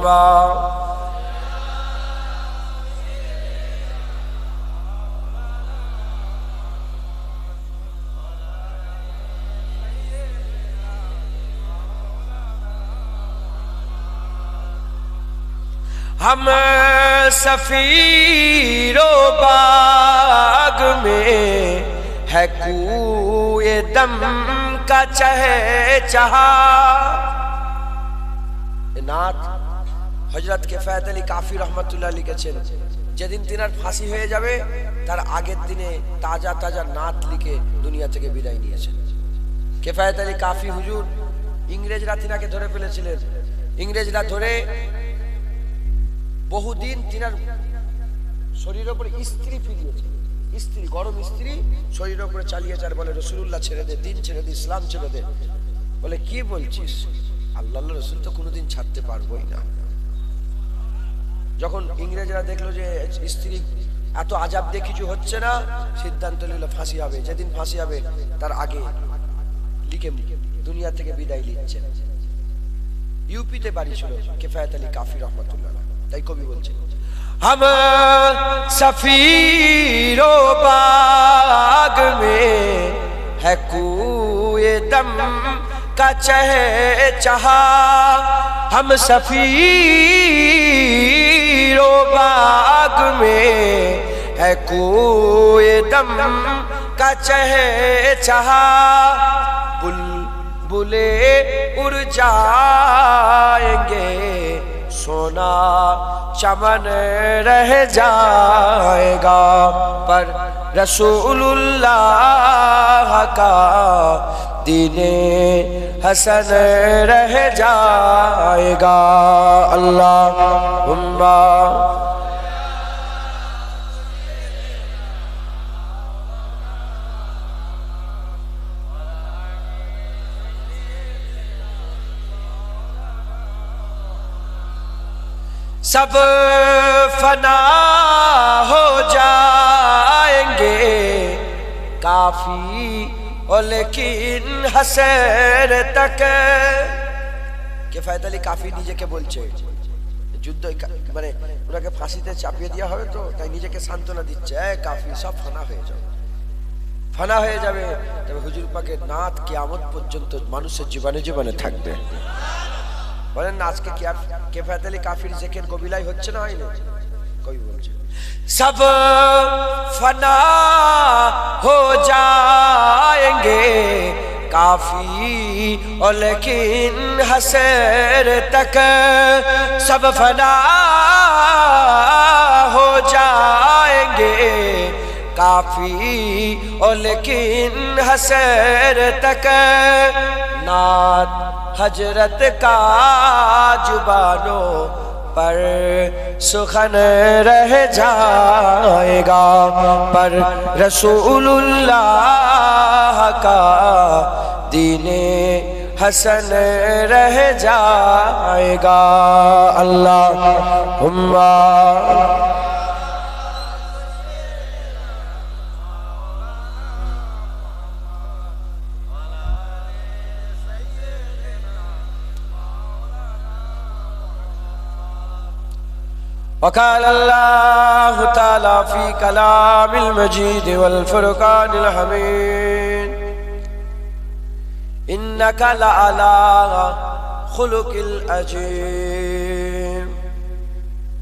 ہم سفیر و باغ میں ہے کوئے دم کا چہے چہا নাথ হযরত কিফায়েত আলী কাফি রাহমাতুল্লাহ লিখেছেন যেদিন তিনার ফাঁসি হয়ে যাবে তার আগের দিনে তাজা তাজা নাত লিখে দুনিয়া থেকে বিদায় নিয়েছেন কিফায়েত আলী কাফি হুজুর ইংরেজরা তিনাকে ধরে ফেলেছিলেন ইংরেজরা ধরে বহুদিন তিনার শরীরের উপরে ইস্ত্রি ফিরিয়েছে ইস্ত্রি গরম ইস্ত্রি শরীরের উপরে চালিয়েছে আর বলে রাসূলুল্লাহ ছেড়ে দে দিন ছেড়ে দে ইসলাম ছেড়ে দে বলে কি বলছিস আল্লাহর রাসূল তো কোনোদিন ছাড়তে পারবোই না যখন ইংরেজরা দেখলো যে স্ত্রী এত আযাব দিয়ে কিছু হচ্ছে না সিদ্ধান্ত নিল ফাঁসি হবে যেদিন ফাঁসি হবে তার আগে লিখে দুনিয়া থেকে বিদায় নিচ্ছেন ইউপিতে বাড়ি ছিল কিফায়েত আলী কাফি রাহমাতুল্লাহ তাই কবি বলছেন हम सफीर ओ बाग में है कुए दम का चहचहा हम सफीर ओ बाग में है कुए दम का चहचहा बुलबुले उड़ जाएंगे सोना चमन रह जाएगा पर रसूलुल्लाह का दीने हसन रह जाएगा अल्लाहुम्मा सब फना हो जाएंगे काफी और लेकिन हसर तक কিফায়েত আলী কাফি নিজেকে বলছে যুদ্ধ মানে ওনাকে ফাঁসিতে চাপিয়ে দেওয়া হবে তো তাই নিজেকে সান্ত্বনা দিচ্ছে কাফি সব ফানা হয়ে যাবে ফানা হয়ে যাবে তবে হুজুর পাকের নাত কিয়ামত পর্যন্ত মানুষের জীবনে জীবনে থাকবে বলেন না আজকে কি কিফায়েত আলী কাফির জিকির কবিলাই হচ্ছে না হয়নি কবি বলছে সব ফনা হো जाएंगे काफी और लेकिन हसर तक सब फना हो जाएंगे काफी काफी और लेकिन हसरत नात हजरत का जुबानों पर सुखन रह जाएगा, पर रसूलुल्लाह का दीने हसन रह जाएगा। अल्लाहुम्मा वक़ाल अल्लाहु तआला फ़ी कलामिल मजीद वल फ़ुरक़ानिल हमीद इन्नका लअला खुलुक़िल अज़ीम।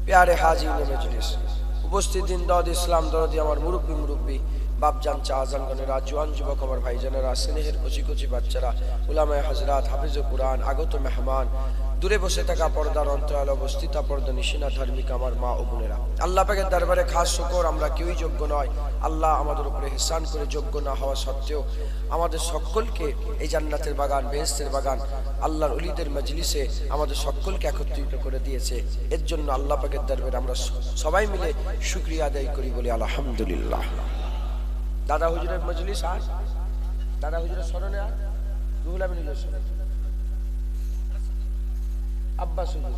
प्यारे हाज़िरीन मजलिस, उपस्थित दिन दाद इस्लाम दरदी আমার মুরব্বী বাপজান চাচানগণেরা, জওয়ান যুবক আমার ভাইজানেরা, স্নেহের কচি কচি বাচ্চারা, উলামায়ে হযরত, হাফেজে কুরআন, আগত মেহমান, দূরে বসে থাকা পর্দার অন্তরালে অবস্থিত পর্দা নিশিনা ধার্মিক আমার মা ও বোনেরা, আল্লাহ পাকের দরবারে খাস শুকর, আমরা কেউই যোগ্য নয়। আল্লাহ আমাদের উপরে ইহসান করে যোগ্য না হওয়া সত্ত্বেও আমাদের সকলকে এই জান্নাতের বাগান, বেহেশতের বাগান, আল্লাহর ওলিদের মজলিসে আমাদের সকলকে একত্রিত করে দিয়েছে। এর জন্য আল্লাহ পাকের দরবারে আমরা সবাই মিলে শুকরিয়া আদায় করি, বলি আলহামদুলিল্লাহ। দাদা হুজুরের মজলিস আর দাদা হুজুরের স্মরণে আর রুহুল আমিনের স্মরণে আব্বাস হুজুর,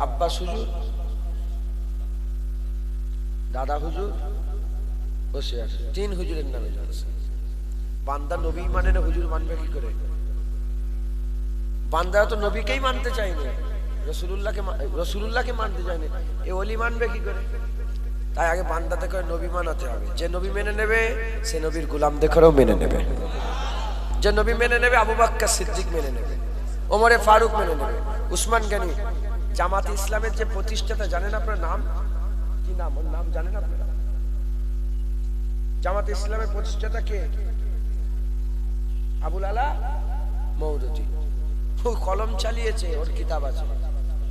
আব্বাস হুজুর, দাদা হুজুর বসে আছে, তিন হুজুরের নামে জানছে। বান্দা নবী মানে না, হুজুর মানবে কি করে? বান্দারা তো নবীকেই মানতে চায়নি, রসুলুল্লাহকে মানতে চায়নি, এ ওলি মানবে কি করে? তাই আগে বান্দাতে করে নবী মানাতে হবে। যে নবী মেনে নেবে সে নবীর গোলামদের করেও মেনে নেবে। যে নবী মেনে নেবে আবু বকর সিদ্দিক মেনে নেবে, ওমরে ফারুক মেনে নেবে, উসমান গনি। জামাতে ইসলামের যে প্রতিষ্ঠাতা জানেন আপনার নাম কি? নাম ওর নাম জানেন আপনারা? জামাতে ইসলামের প্রতিষ্ঠাতা কে? আবুল আলা মওদুদী। ও কলম চালিয়েছে, ওর কিতাব আছে,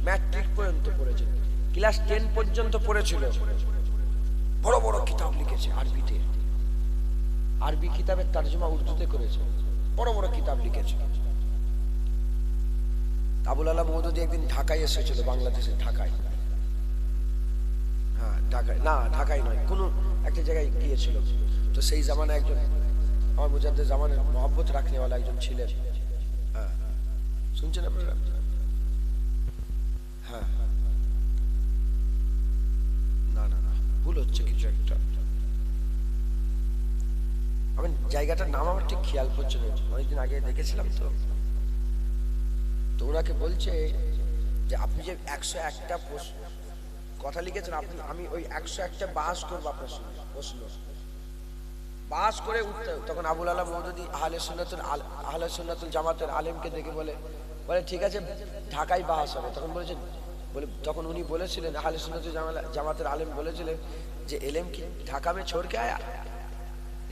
ম্যাট্রিক পর্যন্ত পড়েছে, ক্লাস 10 পর্যন্ত পড়েছিল, বড় বড় কিতাব লিখেছে আরবিতে, আরবি কিতাবের তরজমা উর্দুতে করেছে, বড় বড় কিতাব লিখেছে। আবুল আলা মওদুদী একদিন ঢাকায় এসেছিল, বাংলাদেশের ঢাকায়, হ্যাঁ ঢাকায় না, ঢাকায় নয়, কোনো একটা জায়গায় গিয়েছিল। তো সেই জামানায় একজন আমার মুজাদ্দেদ জামানের মহব্বত রাখনেওয়ালা একজন ছিলেন, হ্যাঁ শুনছেন আপনারা? হ্যাঁ না না না, ভুল হচ্ছে কিছু একটা, আমি জায়গাটার নাম আমার ঠিক খেয়াল পড়ছে না, অনেকদিন আগে দেখেছিলাম। তো ওনাকে বলছে যে আপনি যে 101টা কথা লিখেছেন, আমি ওই 101টা বাস করবো আপনার সঙ্গে, প্রশ্ন বাস করে উঠতে। তখন আবুল আলা মওদুদী আহলে সুন্নাতুল জামাতের আলেমকে দেখে বলে ঠিক আছে ঢাকায় বাস হবে। তখন উনি বলেছিলেন, আহলে সুন্নাতুল জামাতের আলেম বলেছিলেন যে এলেম কি ঢাকা মে ছোড় কে আয়া,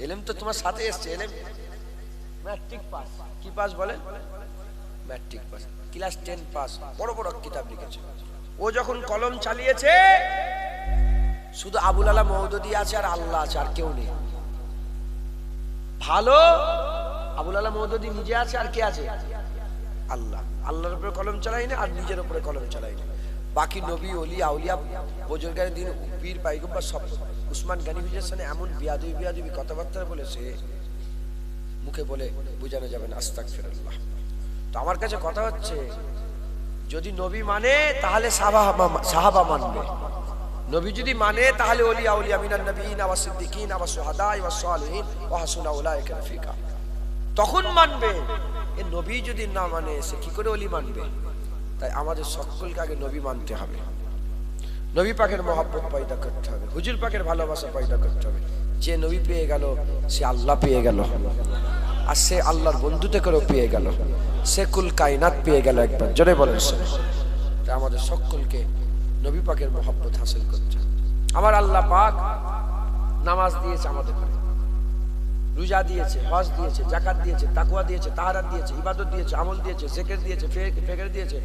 এলেম তো তোমার সাথে এসছে, এলেম ম্যাট্রিক পাস। কি পাস বলেন? ম্যাট্রিক পাস, ক্লাস 10 পাস, বড় বড় কিতাব লিখেছে। ও যখন কলম চালিয়েছে শুধু আবুল আলা মওদুদী আছে আর আল্লাহ আছে, আর কেউ নেই। ভালো আবুল আলা মওদুদী নিজে আছে আর কে আছে? আল্লাহ। আল্লাহর উপরে কলম চালাই না আর নিজের উপরে কলম চালাই না। বাকি নবী ওলি আউলিয়া বুজুর্গের দিন পীর পাইগম্বর সব উসমান গনি হুজুরের সামনে এমন বিয়াদবি কথাবার্তা বলেছে, মুখে বলে বোঝানো যাবে না। আস্তাগফিরুল্লাহ। তো আমার কাছে কথা হচ্ছে, যদি নবী মানে তাহলে সাহাবা মানবে, নবী যদি মানে তাহলে ওলিয়া আউলিয়া মিনান নবিয়িন ওয়া সিদ্দিকিন ওয়া শুহাদা ওয়া সালিহিন ওয়া হাসুনা উলাইকা রাফিকা, তখন মানবে। এ নবী যদি না মানে সে কি করে ওলি মানবে? তাই আমাদের সকলকে আগে নবী মানতে হবে, নবী পাকের মহব্বত পয়দা করতে হবে, হুজুর পাকের ভালোবাসা পয়দা করতে হবে। যে নবী পেয়ে গেল সে আল্লাহ পেয়ে গেল, আর সে আল্লাহর বন্ধুতে করেও পেয়ে গেল, সে কুল কায়নাত পেয়ে গেল একবার। জোরে বলেন সে। তাই আমাদের সকলকে নবী পাকের মহব্বত হাসিল করতে। আমার আল্লাহ পাক নামাজ দিয়েছে আমাদের, রোজা দিয়েছে, হজ দিয়েছে, জাকাত দিয়েছে, তাকওয়া দিয়েছে, তাহারাত দিয়েছে, ইবাদত দিয়েছে, আমল দিয়েছে, জিকির দিয়েছে, ফিকির দিয়েছে,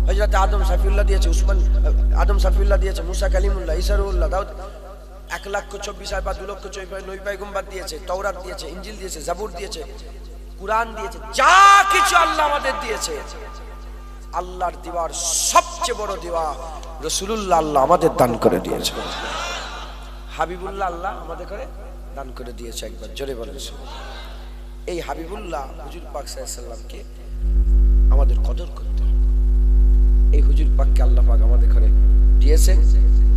হযরত আদম শফিউল্লাহ দিয়েছে, উসমান আদম শফিউল্লাহ দিয়েছে, মুসা কালিমুল্লাহ, ঈসা রুহুল্লাহ, দাউদ 1,24,000 বা 2,24,000 পয়গম্বর দিয়েছে, তাওরাত দিয়েছে, ইনজিল দিয়েছে, জাবুর দিয়েছে, কুরআন দিয়েছে, যা কিছু আল্লাহ আমাদের দিয়েছে, আল্লাহর দিওয়ার সবচেয়ে বড় দিওয়া রাসূলুল্লাহ আল্লাহ আমাদের দান করে দিয়েছে। হাবিবুল্লাহ আল্লাহ আমাদের করে দান করে দিয়েছে। একবার জোরে বলেন। এই হাবিবুল্লাহ হুজুর পাক সাল্লাল্লাহু আলাইহি সাল্লামকে আমাদের কদর করতে হবে। এই হুজুর পাককে আল্লাহ পাক আমাদের ঘরে দিয়েছেন।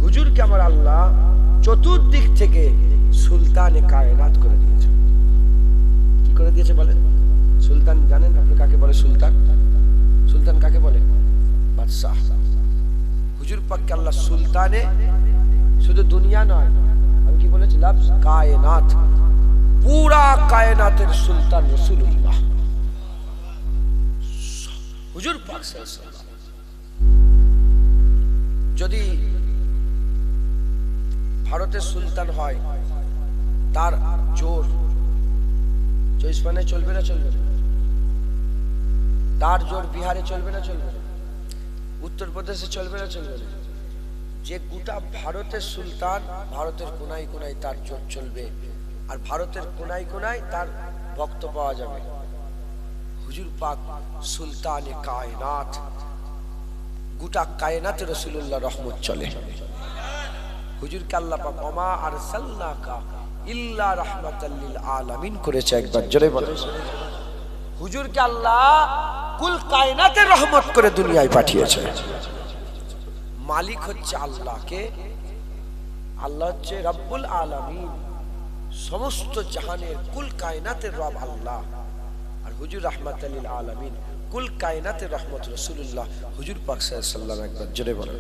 হুজুরকে আমার আল্লাহ চতুর্দিক থেকে সুলতানে কায়নাত করে দিয়েছে। কি করে দিয়েছে বলেন? সুলতান জানেন আপনি কাকে বলে? সুলতান, সুলতান কাকে বলে? বাদশাহ। হুজুর পাককে আল্লাহ সুলতানে, শুধু দুনিয়া নয়, আমি কি বলেছি লফজ কায়নাত, পুরা কায়নাতের সুলতান রাসূলুল্লাহ হুজুর পাক সাল্লাল্লাহু আলাইহি ওয়াসাল্লাম। যদি ভারতের সুলতান হয়, তার জোর চৌইসমানে চলবে না চলবে না? তার জোর বিহারে চলবে না চলবে না? উত্তরপ্রদেশে চলবে না চলবে না? যে গোটা ভারতের সুলতান, ভারতের কোনায় কোনায় তার জোর চলবে, আর ভারতের কোনায় কোনায় তার ভক্ত পাওয়া যাবে। হুজুর পাক সুলতানে কায়নাত, গোটা কায়নাতে রাসূলুল্লাহ রহমত চলে। হুজুরকে আল্লাহ পাক ওমা আরসালনাকা ইল্লা রাহমাতাল লিল আলামিন করেছে। একবার জোরে বলেন। হুজুরকে আল্লাহ কুল কায়নাতের রহমত করে দুনিয়ায় পাঠিয়েছে। মালিক হচ্ছে আল্লাহকে, আল্লাহ হচ্ছে রব্বুল আলামিন, সমস্ত জাহানের কুল কায়নাতের রব আল্লাহ। আর হুজুর রাহমাতাল লিল আলামিন, কুল কায়নাতের রহমত রাসূলুল্লাহ হুজুর পাক সাল্লাল্লাহু আলাইহি ওয়াসাল্লাম। একবার জোরে বলেন।